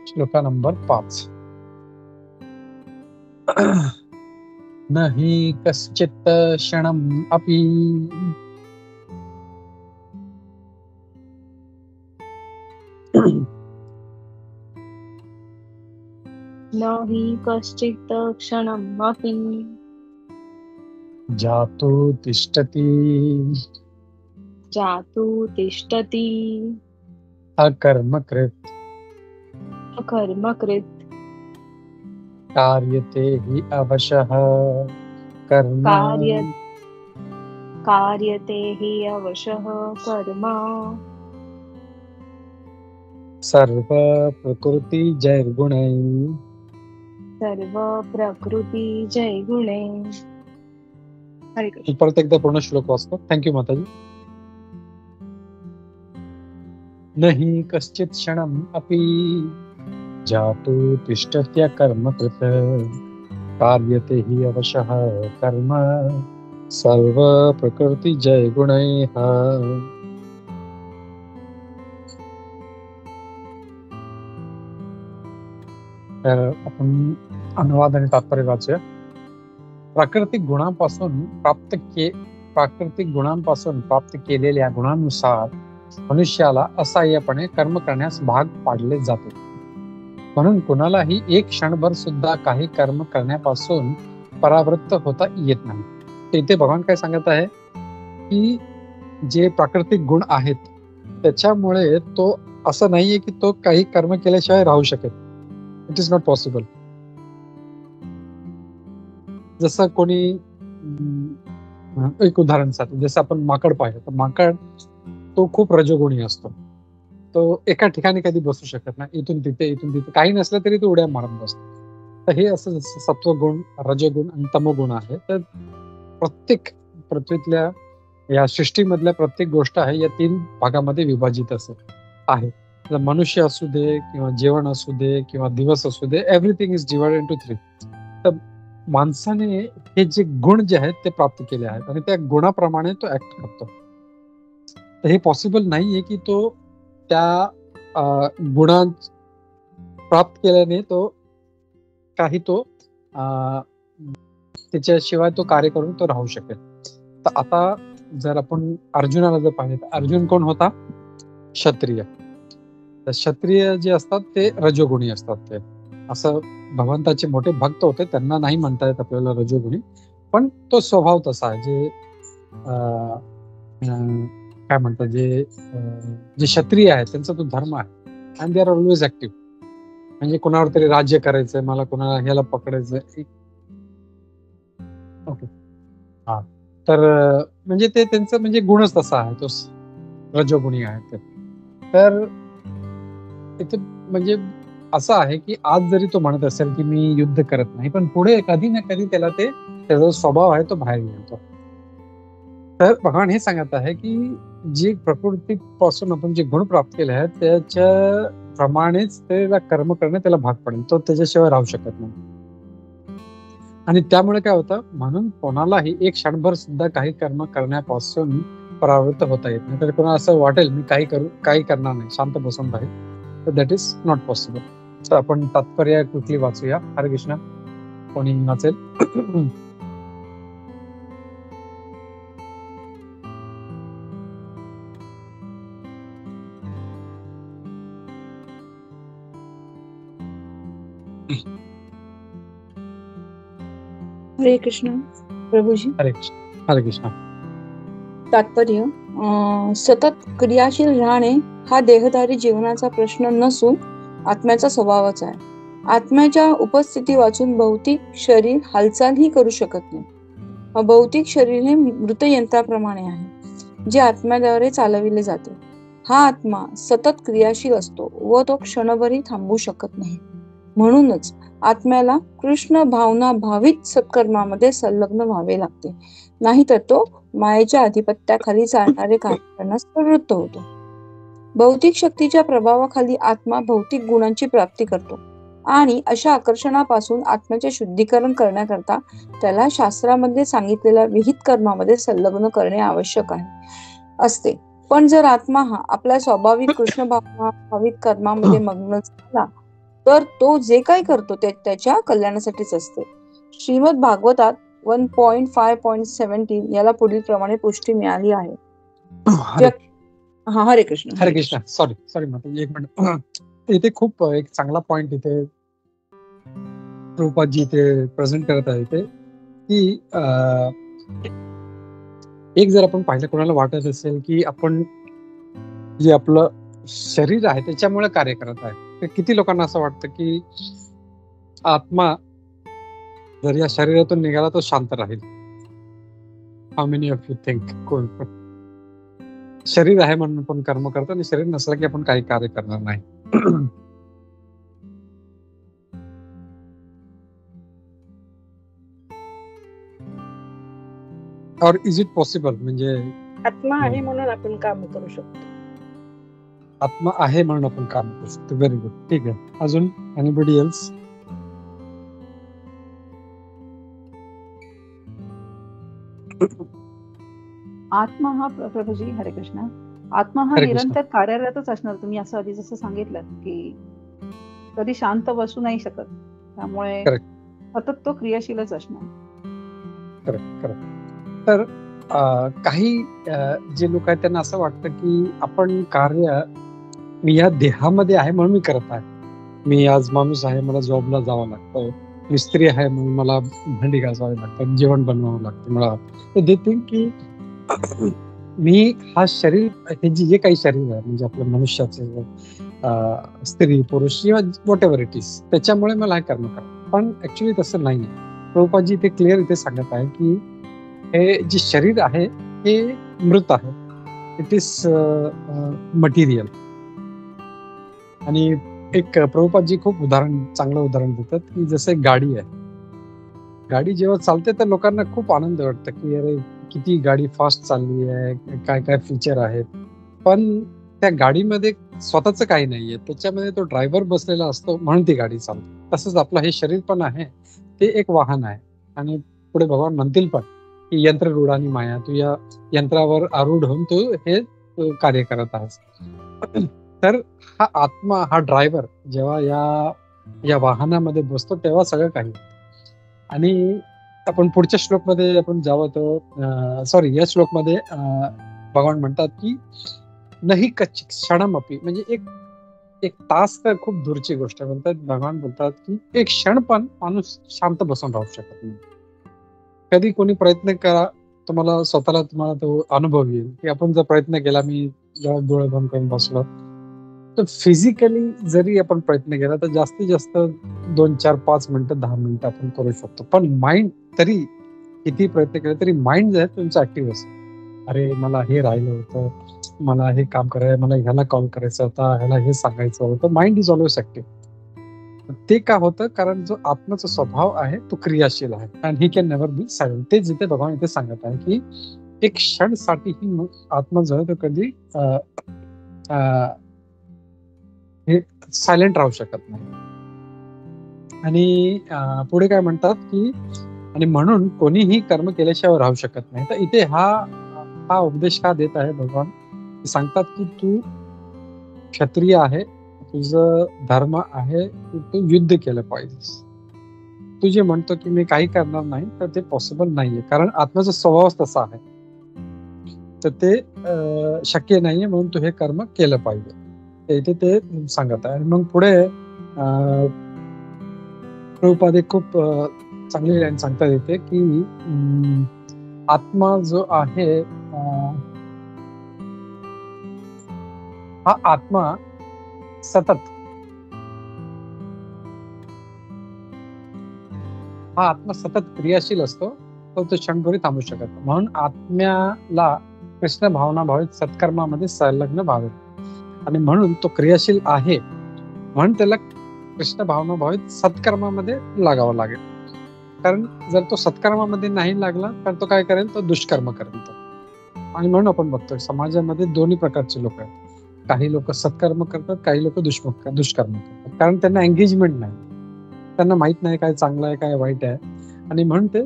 श्लोका नंबर 5. नहि कश्चित् क्षणम् अपि न हि कश्चित् क्षणमपि जातु तिष्ठति जातु तिष्ठति अकर्मकृत् अकर्मकृत् कार्यते हि अवशः कर्म कार्यते हि अवशः कर्म सर्व प्रकृती जैर्गुणै सर्व प्रकृती जयगुणे. हरे कृष्ण. परत एकदा पूर्ण श्लोक वाचतो. थँक्यू माताजी. नहि कश्चित् क्षणम् अपि जातु तिष्ठत्य कर्मकृत् कार्यते हि अवशः कर्म सर्व प्रकृती जयगुणैः. तर आपण अनुवाद आणि तात्पर्य वाचूया. प्राकृतिक गुणांपासून प्राप्त केलेल्या गुणांनुसार मनुष्याला असहाय्यपणे कर्म करण्यास भाग पाडले जाते. म्हणून कुणालाही एक क्षणभर सुद्धा काही कर्म करण्यापासून परावृत्त होता येत नाही. इथे भगवान काय सांगत आहे की जे प्राकृतिक गुण आहेत त्याच्यामुळे तो असं नाहीये की तो काही कर्म केल्याशिवाय राहू शकेल. It is not possible. जसं कोणी एक उदाहरणासाठी जसं आपण माकड पाहिलं तर माकड तो खूप रजोगुणी असतो. तो एका ठिकाणी कधी बसू शकत नाही. इथून तिथे काही नसलं तरी तो उड्या मारत बसतो. तर हे असं सत्वगुण, रजोगुण आणि तमोगुण आहे. तर प्रत्येक पृथ्वीतल्या या सृष्टीमधल्या प्रत्येक गोष्ट आहे या 3 भागामध्ये विभाजित आहे. मनुष्य असू दे किंवा जेवण असू दे किंवा दिवस असू दे, एव्हरीथिंग इज डिवाइडेड इंटू 3. तर माणसाने हे जे गुण जे आहेत ते प्राप्त केले आहेत आणि त्या गुणाप्रमाणे तो ऍक्ट करतो. तर हे पॉसिबल नाहीये की तो त्या गुणां प्राप्त केल्याने तो त्याच्याशिवाय तो कार्य करून तो राहू शकेल. तर आता जर आपण अर्जुनाला जर पाहिलं तर अर्जुन कोण होता? क्षत्रिय. तर क्षत्रिय जे असतात ते रजोगुणी असतात. ते असं भगवंताचे मोठे भक्त होते, त्यांना नाही म्हणता येत आपल्याला रजोगुणी, पण तो स्वभाव तसा आहे. जे काय म्हणतात जे क्षत्रिय आहेत त्यांचा तो धर्म आहे. And they are always active. म्हणजे कोणावर तरी राज्य करायचंय, मला कोणाला ह्याला पकडायचंय. ओके. हा, तर म्हणजे ते त्यांचं म्हणजे गुणच तसा आहे, तो रजोगुणी आहे. ते तर इथे म्हणजे असं आहे की आज जरी तो म्हणत असेल की मी युद्ध करत नाही, पण पुढे कधी ना कधी त्याला त्याचा स्वभाव आहे तो बाहेर येतो. तर भगवान हे सांगत आहे की जे प्रकृतीपासून आपण जे गुण प्राप्त केले आहेत त्याच्या प्रमाणेच त्याला कर्म करणं त्याला भाग पडेल. तो त्याच्याशिवाय राहू शकत नाही. आणि त्यामुळे काय होतं, म्हणून कोणालाही एक क्षणभर सुद्धा काही कर्म करण्यापासून परावृत्त होता येत नाही. तर कोणाला असं वाटेल मी काही करणार नाही, शांत बसून राहील, तर दॅट इज नॉट पॉसिबल. तर आपण तात्पर्य क्विकली वाचूया. हरे कृष्ण. कोणी वाचेल? हरे कृष्ण प्रभूजी. हरे कृष्ण. हरे कृष्ण. तात्पर्य: सतत क्रियाशील राहणे हा देहधारी जीवनाचा प्रश्न नसून आत्म्याचा स्वभावच आहे. आत्म्याच्या उपस्थिती वाचून भौतिक शरीर हालचालही करू शकत नाही. भौतिक शरीर हे मृत यंत्राप्रमाणे आहे जे आत्म्याद्वारे चालविले जाते. हा आत्मा सतत क्रियाशील असतो व तो क्षणभरही थांबू शकत नाही. म्हणूनच आत्म्याला कृष्ण भावना भावित सत्कर्मामध्ये संलग्न व्हावे लागते, नाहीतर तो मायेच्या आधिपत्याखाली चालणारे कार्य करण्यास प्रवृत्त होतो. भौतिक शक्तीच्या प्रभावाखाली आत्मा भौतिक गुणांची प्राप्ती करतो आणि अशा आकर्षणापासून आत्म्याचे शुद्धीकरण करण्याकरता त्याला शास्त्रामध्ये सांगितलेल्या विहित कर्मामध्ये संलग्न करणे आवश्यक असते. पण जर आत्मा हा आपल्या स्वाभाविक कृष्ण भावित कर्मामध्ये मग्न झाला तर तो जे काही करतो ते त्याच्या कल्याणासाठीच असते. श्रीमद भागवतात 1.5.17 याला पुढील प्रमाणे पुष्टी मिळाली आहे. हरे कृष्ण. हरे कृष्ण. सॉरी एक मिनिट. इथे खूप एक चांगला पॉइंट इथे प्रभुपादजी इथे प्रेझेंट करत आहे ते की एक जर आपण पाहिलं कोणाला वाटत असेल की आपण जे आपलं शरीर आहे त्याच्यामुळे कार्य करत आहे, तर किती लोकांना असं वाटतं की आत्मा जर या शरीरातून निघाला तो शांत राहील? How many of you think कोण शरीर आहे म्हणून आपण कर्म करतो आणि शरीर नसलं की आपण काही कार्य करणार नाही? और इज इट पॉसिबल? म्हणजे आत्मा आहे म्हणून आपण काम करू शकतो. आत्मा आहे म्हणून आपण काम करू शकतो. Very good. ठीक आहे. अजून एनीबडी एल्स? आत्मा हा प्रभूजी हरे कृष्ण, आत्मा हा हरे कृष्ण. निरंतर कार्यरतच असणार. तुम्ही असं आधी जसं सांगितलं की कधी शांत बसू नाही शकत, त्यामुळे Correct. सतत तो क्रियाशीलच असणार. करेक्ट. तर काही जे लोक आहेत त्यांना असं वाटतं की आपण कार्य मी या देहामध्ये आहे म्हणून मी करत आहे. मी आज माणूस आहे, मला जॉबला जावं लागतं, मी स्त्री आहे म्हणून मला भांडी घासावी लागतात, जेवण बनवावं लागतं मला. तर दे थिंक की मी हा शरीर, हे जे काही शरीर आहे म्हणजे आपलं मनुष्याचं, स्त्री पुरुष किंवा व्हॉट एव्हर इट इज, त्याच्यामुळे मला हे कर्म करावं. पण ऍक्च्युली तसं नाही. प्रभुपादजी इथे क्लिअर इथे सांगत आहे की हे जे शरीर आहे हे मृत आहे, इट इज मटेरियल. आणि एक प्रभुपादजी खूप चांगलं उदाहरण देतात की जसं एक गाडी आहे. गाडी जेव्हा चालते तर लोकांना खूप आनंद वाटतं की अरे किती गाडी फास्ट चालली आहे, काय काय फीचर आहेत. पण त्या गाडीमध्ये स्वतःच काही नाहीये, त्याच्यामध्ये तो ड्रायव्हर बसलेला असतो म्हणून ती गाडी चालते. तसंच आपलं हे शरीर पण आहे, ते एक वाहन आहे. आणि पुढे भगवान म्हणतील पण की यंत्ररूढानी माया, तू या यंत्रावर आरूढ होऊन तू हे कार्य करत आहेस. तर हा आत्मा, हा ड्रायव्हर जेव्हा या वाहनामध्ये बसतो तेव्हा सगळं काही. आणि आपण पुढच्या श्लोकमध्ये आपण जावं तर सॉरी या श्लोकमध्ये भगवान म्हणतात की नाही कच्चित क्षणमपि, म्हणजे एक तास तर खूप दूरची गोष्ट म्हणतात. भगवान बोलतात की एक क्षण पण माणूस शांत बसून राहू शकत नाही. कधी कोणी प्रयत्न करा, तुम्हाला तो अनुभव येईल की आपण जर प्रयत्न केला, मी जेव्हा डोळे बंद करून बसलो, तर फिजिकली जरी आपण प्रयत्न केला तर जास्तीत जास्त 2, 4, 5 मिनिटं 10 मिनिटं आपण करू शकतो. पण माइंड तरी किती प्रयत्न केला तरी माइंड जे आहे तुमचं ऍक्टिव्ह असतं. अरे मला हे राहिलं होतं, मला हे काम करायचं, मला ह्याला कॉल करायचा होता, ह्याला हे सांगायचं होतं. Mind is always active. ते का होतं? कारण जो आत्म्याचा स्वभाव आहे तो क्रियाशील आहे आणि he can never B silent. ते जिथे भगवान इथे सांगत आहे की एक क्षणसाठी ही आत्मा जो आहे तो कधी हे सायलेंट राहू शकत नाही. आणि पुढे काय म्हणतात की आणि म्हणून कोणीही कर्म केल्याशिवाय राहू शकत नाही. तर इथे हा उपदेश का देत आहे भगवान? सांगतात की तू क्षत्रिय आहे, तुझं धर्म आहे, तू युद्ध केलं पाहिजेस. तू जे म्हणतो की मी काही करणार नाही, तर ते पॉसिबल नाहीये, कारण आत्म्याचा स्वभावच तसा आहे. तर ते शक्य नाहीये, म्हणून तू हे कर्म केलं पाहिजे. इथे ते सांगत आहे. आणि मग पुढे प्रभुपाद खूप चांगली लाईन सांगतात येते की आत्मा जो आहे हा आत्मा सतत क्रियाशील असतो, तो क्षणभरी थांबू शकत. म्हणून आत्म्याला कृष्ण भावना भावित सत्कर्मामध्ये संलग्न व्हावे. आणि म्हणून तो क्रियाशील आहे म्हणून त्याला कृष्ण भावना भावित सत्कर्मामध्ये लागावं लागेल. कारण जर तो सत्कर्मामध्ये नाही लागला तर तो काय करेल, तो दुष्कर्म करेल. आणि म्हणून आपण बघतोय समाजामध्ये दोन्ही प्रकारचे लोक आहेत. काही लोक सत्कर्म करतात, काही लोक दुष्कर्म करतात. कारण त्यांना एंगेजमेंट नाही, त्यांना माहित नाही काय चांगलं आहे काय वाईट आहे. आणि म्हणून ते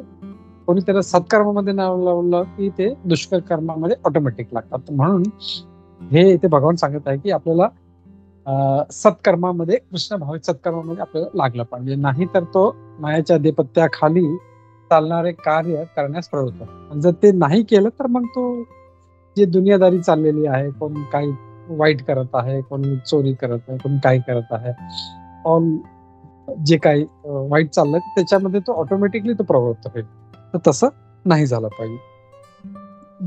कोणी त्याला सत्कर्मामध्ये नाव लावलं की ते दुष्कर्मामध्ये ऑटोमॅटिक लागतात. म्हणून हे इथे भगवान सांगत आहे की आपल्याला सत्कर्मामध्ये कृष्ण भावित सत्कर्मामध्ये आपल्याला लागलं पाहिजे. नाही तर तो मायाच्या अधिपत्याखाली चालणारे कार्य करण्यास प्रवृत्त होतो. जर ते नाही केलं तर मग तो जी दुनियादारी चाललेली आहे, कोण काही वाईट करत आहे, कोणी चोरी करत आहे, कोणी काय करत आहे, ऑल जे काही वाईट चाललंय त्याच्यामध्ये तो ऑटोमॅटिकली तो प्रवृत्त होईल. तर तसं नाही झालं पाहिजे.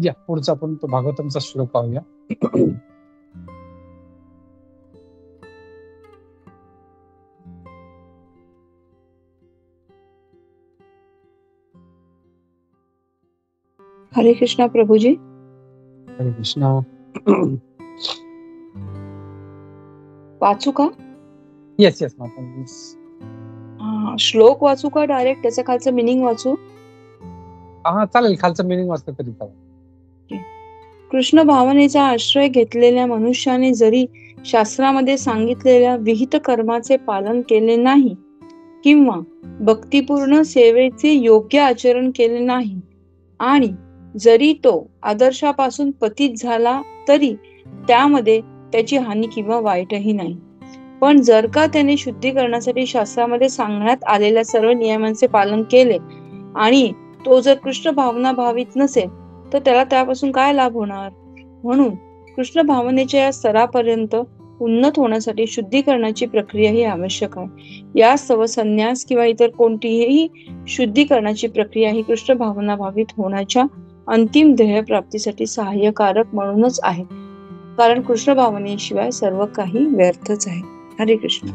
या पुढचा आपण तो भागवतमचा श्लोक पाहूया. हरे कृष्णा प्रभूजी. हरे कृष्णा. वाचू का? Yes yes. श्लोक वाचू का डायरेक्ट त्याच्या खालचं मिनिंग वाचू? हा चालेल, खालचं मिनिंग वाचलं तरी चालेल. कृष्ण भावनेचा आश्रय घेतलेल्या मनुष्याने जरी शास्त्रामध्ये सांगितलेल्या विहित कर्माचे पालन केले नाही किंवा भक्तिपूर्ण सेवेचे योग्य आचरण केले नाही आणि जरी तो आदर्शापासून पतित झाला तरी त्यामध्ये त्याची हानी किंवा वाईटही नाही. पण जर का त्याने शुद्धीकरणासाठी शास्त्रामध्ये सांगण्यात आलेल्या सर्व नियमांचे पालन केले आणि तो जर कृष्ण भावना भावित नसेल तर त्याला त्यापासून काय लाभ होणार? म्हणून कृष्ण भावनेच्या या स्तरापर्यंत उन्नत होण्यासाठी शुद्धीकरणाची प्रक्रिया ही आवश्यक आहे. यास्तव संन्यास किंवा इतर कोणतीही शुद्धीकरणाची प्रक्रिया ही कृष्ण भावना भावित होण्याच्या अंतिम ध्येय प्राप्तीसाठी सहाय्यकारक म्हणूनच आहे. कारण कृष्ण भावनेशिवाय सर्व काही व्यर्थच आहे. हरे कृष्ण.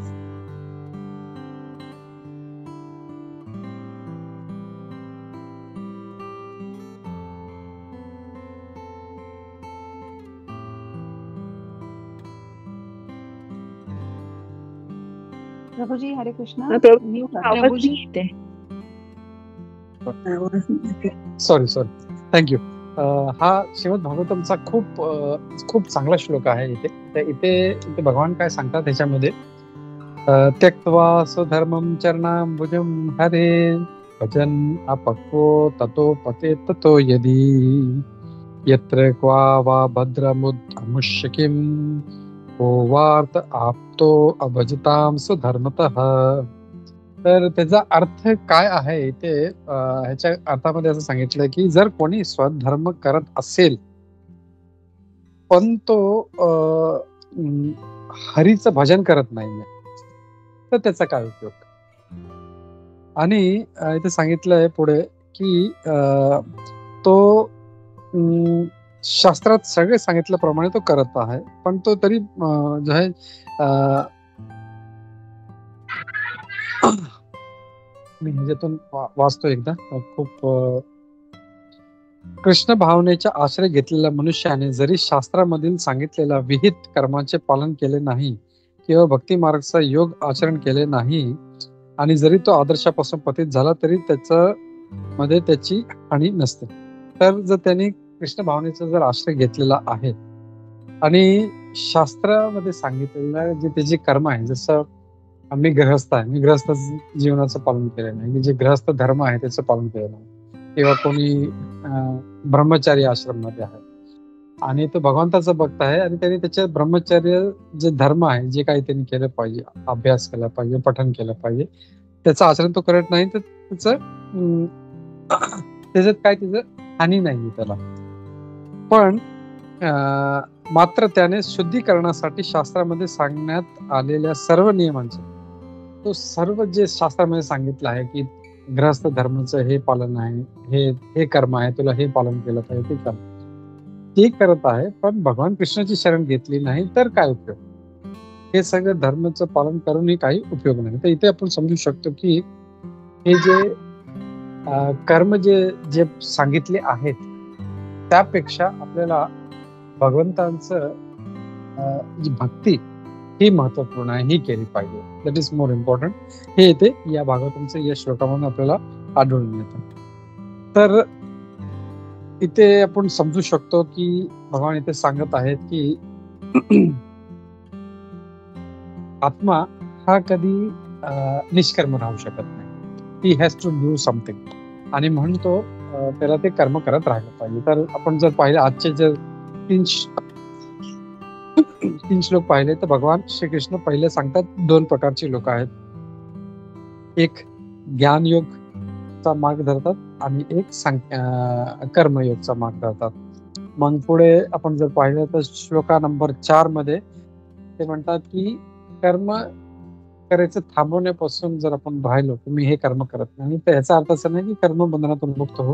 प्रभूजी हरे कृष्णा. Prabhuji sorry thank you. हा श्रीमद भागवतमचा खूप चांगला श्लोक आहे. इथे भगवान काय सांगतात त्याच्यामध्ये, त्यक्त्वा स्वधर्मं चरणाम्बुजं हरे भजन अपक्वो ततो पते ततो यदि यत्र क्वा वा भद्रमुद्मुष्य किं को वार्त आप्तो अभजतां स्वधर्मतः. तर त्याचा अर्थ काय आहे ते ह्याच्या अर्थामध्ये असं सांगितलं की जर कोणी स्वधर्म करत असेल पण तो हरीचं भजन करत नाहीये तर त्याचा काय उपयोग. आणि इथे सांगितलंय पुढे की तो शास्त्रात सगळे सांगितल्याप्रमाणे तो करत आहे पण तो तरी जो आहे मी ह्याच्यातून वाचतो एकदा. खूप कृष्ण भावनेचा आश्रय घेतलेल्या मनुष्याने जरी शास्त्रामधील सांगितलेल्या विहित कर्माचे पालन केले नाही किंवा भक्ती मार्गाचा योग आचरण केले नाही आणि जरी तो आदर्शापासून पतित झाला तरी मध्ये त्याची हानी नसते. तर जर त्यांनी कृष्ण भावनेचा जर आश्रय घेतलेला आहे आणि शास्त्रामध्ये सांगितलेलं जे त्याचे कर्म आहे, जसं मी गृहस्थ आहे, मी गृहस्थ जीवनाचं पालन केलं नाही, जे गृहस्थ धर्म आहे त्याचं पालन केलं नाही, किंवा कोणी ब्रह्मचारी आश्रम मध्ये आहे आणि तो भगवंताचा भक्त आहे आणि त्यांनी त्याच्या ब्रह्मचर्य जे धर्म आहे जे काही त्यांनी केलं पाहिजे, अभ्यास केला पाहिजे, पठण केलं पाहिजे, त्याचं आचरण तो करत नाही तर त्याच्यात काय त्याचं हानी नाही त्याला. पण मात्र त्याने शुद्धीकरणासाठी शास्त्रामध्ये सांगण्यात आलेल्या सर्व नियमांचे तो सर्व जे शास्त्रामध्ये सांगितलं आहे की गृहस्थ धर्माचं हे पालन आहे, हे कर्म आहे, तुला हे पालन केलं पाहिजे, ते करत आहे पण भगवान कृष्णाची शरण घेतली नाही तर काय उपयोग. हे सगळं धर्माचं पालन करूनही काही उपयोग नाही. तर इथे आपण समजू शकतो की हे जे कर्म जे सांगितले आहेत त्यापेक्षा आपल्याला भगवंतांचं जी भक्ती ही महत्वपूर्ण आहे, ही केली पाहिजे. That is more important. हे इथे या भागवतांचं या श्लोकामधून आपल्याला आढळून येतं. तर इथे आपण समजू शकतो की भगवान इथे सांगत आहेत की आत्मा हा कधी निष्कर्म राहू शकत नाही. He has to do something, आणि म्हणून तो त्याला ते कर्म करत राहिलं पाहिजे. तर आपण जर पाहिलं आजचे जर तीन श्लोक पाहिले तर भगवान श्रीकृष्ण पहिले सांगतात 2 प्रकारची लोक आहेत. एक ज्ञानयोगचा मार्ग धरतात आणि एक कर्मयोगचा मार्ग धरतात. मग पुढे आपण जर पाहिलं तर श्लोका नंबर 4 मध्ये ते म्हणतात की कर्म करायचं थांबवण्यापासून जर आपण राहिलो की मी हे कर्म करत नाही, तर याचा अर्थ असा नाही की कर्म बंधनातून मुक्त हो,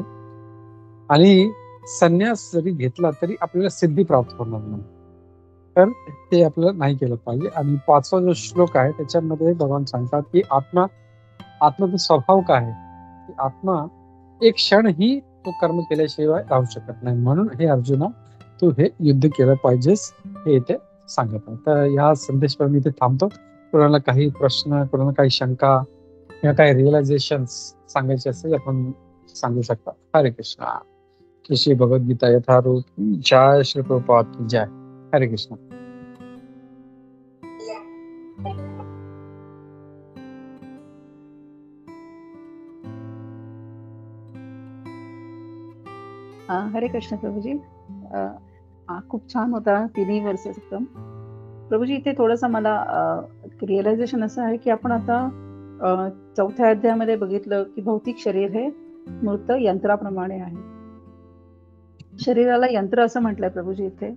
आणि संन्यास जरी घेतला तरी आपल्याला सिद्धी प्राप्त होणार नाही. तर ते आपल्याला नाही केलं पाहिजे. आणि 5वा जो श्लोक आहे त्याच्यामध्ये भगवान सांगतात की आत्माचा स्वभाव काय आहे, की आत्मा एक क्षणही तो कर्म केल्याशिवाय राहू शकत नाही. म्हणून हे अर्जुना तू हे युद्ध केलं पाहिजेस, हे इथे सांगत आहे. तर या संदेशवर मी इथे थांबतो. कोणाला काही प्रश्न, कोणाला काही शंका किंवा काही रिअलायझेशन सांगायचे असेल आपण सांगू शकता. हरे कृष्णा. श्री भगवद्गीता यथारूप. जय श्री प्रभुपाद की जय. हरे कृष्णा. हरे कृष्ण प्रभूजी. खूप छान होता तिन्ही वर्ष एकदम. प्रभूजी इथे थोडंसं मला रिअलायझेशन असं आहे की आपण आता 4थ्या अध्यायामध्ये बघितलं की भौतिक शरीर हे मूर्त यंत्राप्रमाणे आहे. शरीराला यंत्र असं म्हटलंय प्रभूजी इथे.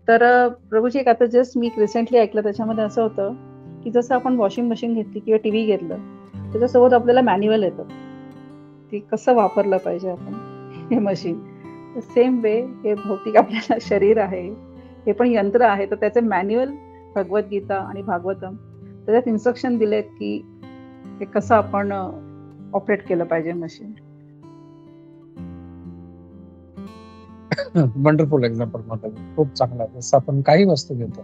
तर प्रभूजी एक आता जस्ट मी रिसेंटली ऐकलं, त्याच्यामध्ये असं होतं की जसं आपण वॉशिंग मशीन घेतली किंवा टीव्ही घेतलं त्याच्यासोबत आपल्याला मॅन्युअल येतं की कसं वापरलं पाहिजे आपण हे मशीन. सेम वे हे भौतिक आपल्याला शरीर आहे, हे पण यंत्र आहे. तर त्याचे मॅन्युअल भगवद्गीता आणि भागवतम त्याच्यात इन्स्ट्रक्शन दिलेत की हे कसं आपण ऑपरेट केलं पाहिजे मशीन. वंडरफुल एक्झाम्पल माझं. खूप चांगला आहे. जसं आपण काही वस्तू घेतो,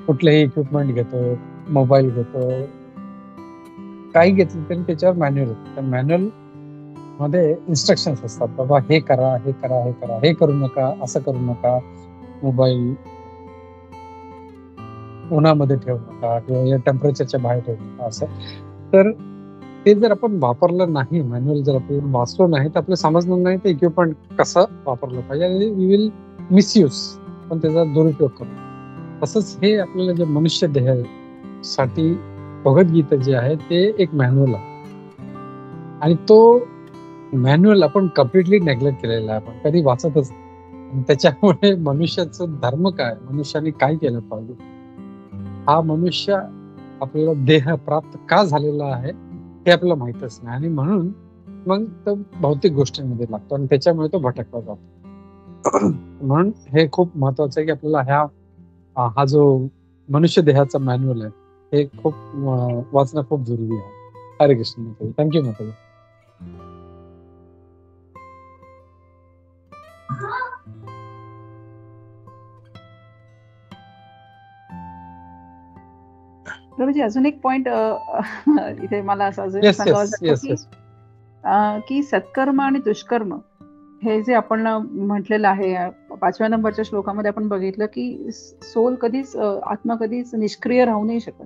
कुठलेही इक्विपमेंट घेतो, मोबाईल घेतो, काही घेतलं तरी त्याच्यावर मॅन्युअल होतं. त्या मॅन्युअल मध्ये इन्स्ट्रक्शन्स असतात, बाबा हे करा, हे करा, हे करा, हे करू नका, असं करू नका, मोबाईल उन्हामध्ये ठेवू नका किंवा या टेम्परेचरच्या बाहेर ठेवू नका असं. तर ते जर आपण वापरलं नाही, मॅन्युअल जर आपण वाचलो नाही तर आपल्याला समजणार नाही ते इक्विपमेंट कसं वापरलं पाहिजे, आणि वी विल मिसयूज, पण त्याचा दुरुपयोग करू. तसंच हे आपल्याला जे मनुष्य देहासाठी भगवद्गीता जे आहे ते एक मॅन्युअल आहे, आणि तो मॅन्युअल आपण कम्प्लिटली नेग्लेक्ट केलेला आहे. आपण कधी वाचतच नाही. त्याच्यामुळे मनुष्याचं धर्म काय, मनुष्याने काय केलं पाहिजे, हा मनुष्य आपल्याला देह प्राप्त का झालेला आहे हे आपल्याला माहितच नाही, आणि म्हणून मग तो भौतिक गोष्टींमध्ये लागतो आणि त्याच्यामुळे तो भटकला जातो. म्हणून हे खूप महत्वाचं आहे की आपल्याला हा जो मनुष्य देहाचा मॅन्युअल आहे हे खूप वाचणं खूप जरुरी आहे. हरे कृष्ण माताजी. थँक्यू माताजी. प्रभूजी अजून एक पॉइंट इथे मला असं अजून Yes, सांगावं yes, वाटतं yes, की yes. की सत्कर्म आणि दुष्कर्म हे जे आपण म्हटलेलं आहे 5व्या नंबरच्या श्लोकामध्ये आपण बघितलं की सोल कधीच आत्मा कधीच निष्क्रिय राहू नाही शकत.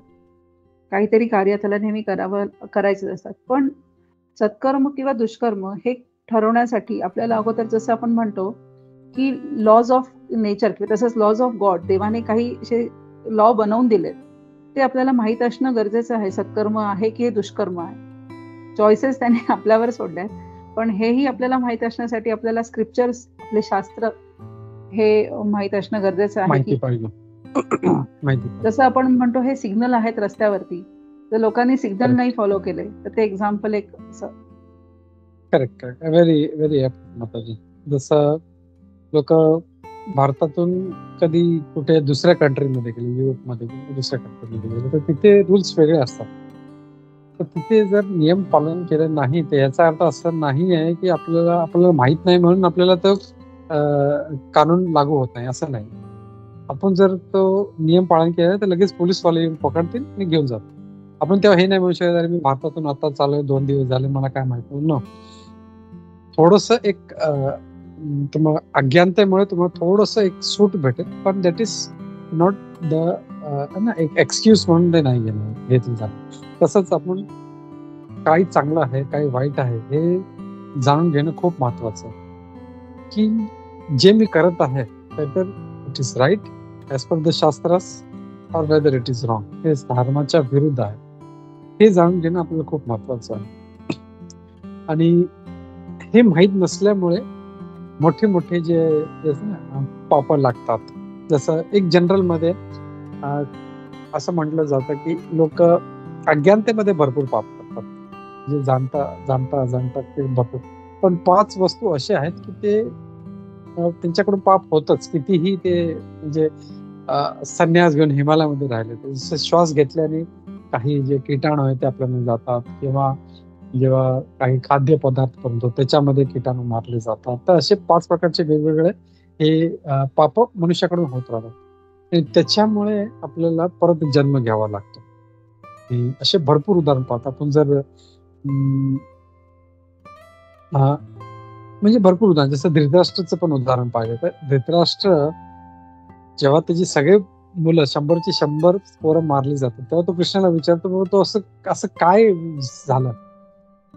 काहीतरी कार्य त्याला नेहमी करायचं असतात. पण सत्कर्म किंवा दुष्कर्म हे ठरवण्यासाठी आपल्याला अगोदर जसं आपण म्हणतो की लॉज ऑफ नेचर किंवा तसंच लॉज ऑफ गॉड, देवाने काही असे लॉ बनवून दिलेत, ते आपल्याला माहीत असणं गरजेचं आहे. सत्कर्म आहे की हे दुष्कर्म आहे. चॉईसेस त्याने आपल्यावर सोडल्यात, पण हेही आपल्याला माहित असण्यासाठी आपल्याला स्क्रिप्चर्स, आपले शास्त्र हे माहित असणं गरजेचं आहे. माहिती की पाहिजे. माहिती पाहिजे. जसं आपण म्हणतो हे सिग्नल आहेत रस्त्यावरती, तर लोकांनी सिग्नल Correct. नाही फॉलो केले तर ते एक्झाम्पल एक असं. Correct correct. व्हेरी व्हेरी माताजी. जसं लोक भारतातून कधी कुठे दुसऱ्या कंट्रीमध्ये गेले, युरोपमध्ये गेले, दुसऱ्या कंट्रीमध्ये गेले, तर तिथे रूल्स वेगळे असतात. तर तिथे जर नियम पालन केलं नाही तर याचा अर्थ असं नाही आहे की आपल्याला माहित नाही म्हणून आपल्याला तो कानून लागू होत नाही असं नाही. आपण जर तो नियम पालन केला तर लगेच पोलीसवाले येऊन पकडतील आणि घेऊन जातात. आपण तेव्हा हे नाही म्हणू शकत अरे मी भारतातून आता चालू 2 दिवस झाले मला काय माहिती. नो, थोडस एक तुम्हाला अज्ञानतेमुळे तुम्हाला थोडस एक सूट भेटेल, पण दॅट इज नॉट द एक एक्सक्यूज म्हणून ते नाही घेतलं जात. तसंच आपण काही चांगलं आहे काही वाईट आहे हे जाणून घेणं खूप महत्वाचं आहे, की जे मी करत आहे तर it is right as per the शास्त्रास और वेदर इट इज रॉंग, हे धर्माच्या विरुद्ध आहे हे जाणून घेणं आपल्याला खूप महत्वाचं आहे. आणि हे माहीत नसल्यामुळे मोठे मोठे जे पाप लागतात. जसं एक जनरल मध्ये असं म्हटलं जातं की लोक अज्ञानतेमध्ये भरपूर पाप करतात, जे जाणता अजाणता ते भरपूर. पण 5 वस्तू अशा आहेत की ते त्यांच्याकडून पाप होतच, कितीही ते म्हणजे संन्यास घेऊन हिमालयामध्ये राहिले ते श्वास घेतल्याने काही जे किटाणू आहेत ते आपल्याला जातात, किंवा जेव्हा काही खाद्य पदार्थ बनतो त्याच्यामध्ये किटाणू मारले जातात. तर असे 5 प्रकारचे वेगवेगळे हे पाप मनुष्याकडून होत राहतात. आणि त्याच्यामुळे आपल्याला परत जन्म घ्यावा लागतो. असे भरपूर उदाहरण पाहतो आपण. जर म्हणजे भरपूर उदाहरण, जसं धृतराष्ट्राचं पण उदाहरण पाहिलं तर धृतराष्ट्र जेव्हा त्याची सगळे मुलं 100ची 100 पोरं मारली जातात तेव्हा तो कृष्णाला विचारतो तो असं काय झालं,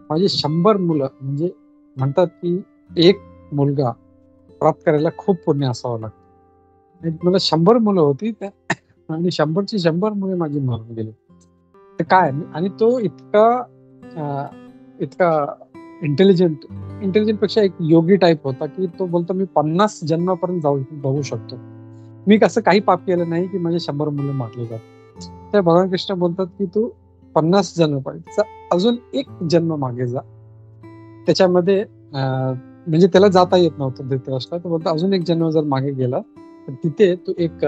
माझे 100 मुलं, म्हणजे म्हणतात की एक मुलगा प्राप्त करायला खूप पुण्य असावं लागतं. मला 100 मुलं होती आणि 100ची 100 मुले माझी मारून गेली. तर काय, आणि तो इतका इंटेलिजंट पेक्षा एक योगी टाईप होता की तो बोलतो मी 50 जन्मापर्यंत बघू शकतो, मी कसं काही पाप केलं नाही की माझे 100 मुलं मारले जातात. तर भगवान कृष्ण बोलतात की तू 50 जन्म पाहिजे, अजून एक जन्म मागे जा. त्याच्यामध्ये म्हणजे त्याला जाता येत नव्हतं धृतराष्ट्राला, तर बोलतो अजून एक जन्म जर मागे गेला तर तिथे तू एक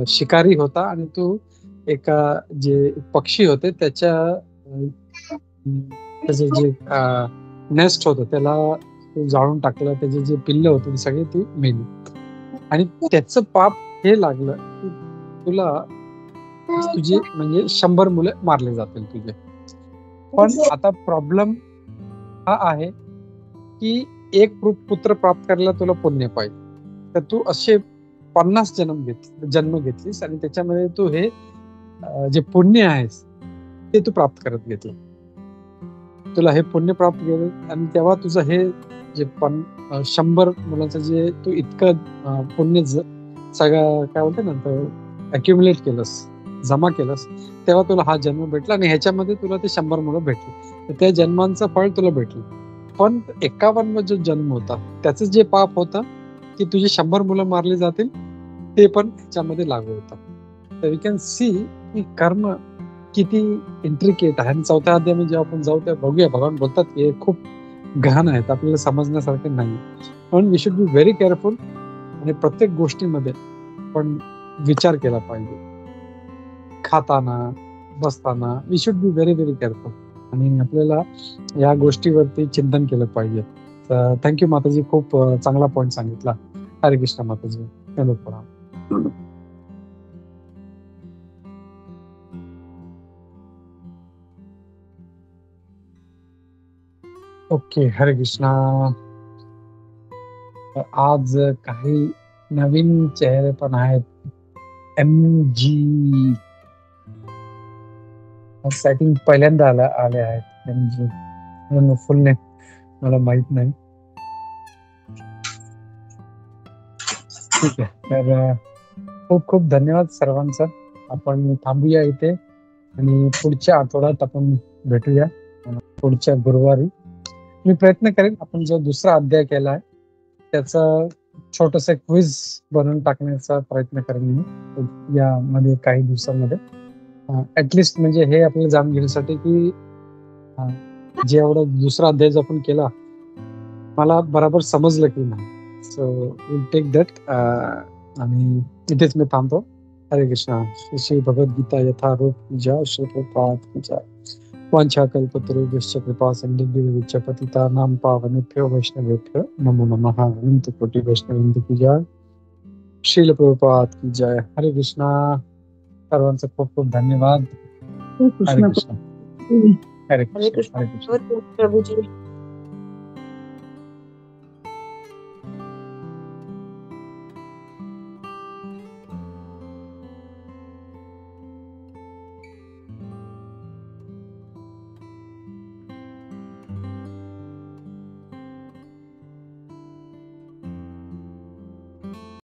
शिकारी होता आणि तू एका जे पक्षी होते त्याचे जे नेस्ट होतं त्याला जाळून टाकलं, त्याचे जे पिल्लं होते ते सगळे ती मेली. आणि त्याचं पाप हे लागलं की तुला तुझे म्हणजे 100 मुलं मारले जातील तुझे. पण आता प्रॉब्लेम हा आहे की एक पुत्र प्राप्त करायला तुला पुण्य पाहिजे, तर तू असे 50 जन्म घेतलीस आणि त्याच्यामध्ये तू हे जे पुण्य आहेस ते तू प्राप्त करत घेतलं. तुला हे पुण्य प्राप्त केलं आणि तेव्हा तुझं हे जे 100 मुलांचं जे तू इतकं पुण्य सगळं काय बोलते ना अक्युमुलेट केलंस, जमा केलंस, तेव्हा तुला हा जन्म भेटला आणि ह्याच्यामध्ये तुला ते 100 मुलं भेटली, तर त्या जन्मांचं फळ तुला भेटलं. पण 51 जो जन्म होता त्याचं जे पाप होतं की तुझे 100 मुलं मारली जातील ते पण ह्याच्यामध्ये लागू होतं. तर वी कॅन सी की कर्म किती इंट्रिकेट आहे. आणि 4थ्या अध्यायामध्ये जेव्हा आपण जाऊ तेव्हा बघूया, भगवान बोलतात की हे खूप गहन आहेत, आपल्याला समजण्यासारखे नाही. पण we should be very careful आणि प्रत्येक गोष्टीमध्ये पण विचार केला पाहिजे. खाताना बसताना we should be very very careful आणि आपल्याला या गोष्टीवरती चिंतन केलं पाहिजे. तर थँक्यू माताजी, खूप चांगला पॉईंट सांगितला. हरे कृष्ण माताजी. ओके, हरे कृष्णा. आज काही नवीन चेहरे पण आहेत. MG सेटिंग पहिल्यांदा आले आहेत. MG फुल नेम मला माहित नाही. ठीक आहे, तर खूप खूप धन्यवाद सर्वांचा. आपण थांबूया इथे आणि पुढच्या आठवड्यात आपण भेटूया पुढच्या गुरुवारी. मी प्रयत्न करेन आपण जो दुसरा अध्याय केला आहे त्याचा छोटस क्विज बनवून टाकण्याचा प्रयत्न करेन मी यामध्ये काही दिवसांमध्ये. ऍटलिस्ट म्हणजे हे आपल्याला जाणून घेण्यासाठी की जे एवढा दुसरा अध्याय जो आपण केला मला बरोबर समजलं की नाही. So will take that. आणि इथेच मी थांबतो. हरे कृष्णा. श्री भगवद्गीता यथारूप जय. श्री प्रभुपाद जय. वाञ्छाकल्पतरुभ्यश्च कृपासिन्धुभ्यश्च पतितानां पावनेभ्यो वैष्णवेभ्यो नमो नमः। अनंत कोटि वैष्णव की जय। श्रील प्रभुपाद की जय। हरे कृष्णा। सर्वांचं खूप खूप धन्यवाद। हरे कृष्ण कृष्ण। हरे हरे कृष्ण. कृष्ण. हरे कृष्ण. प्रभूजी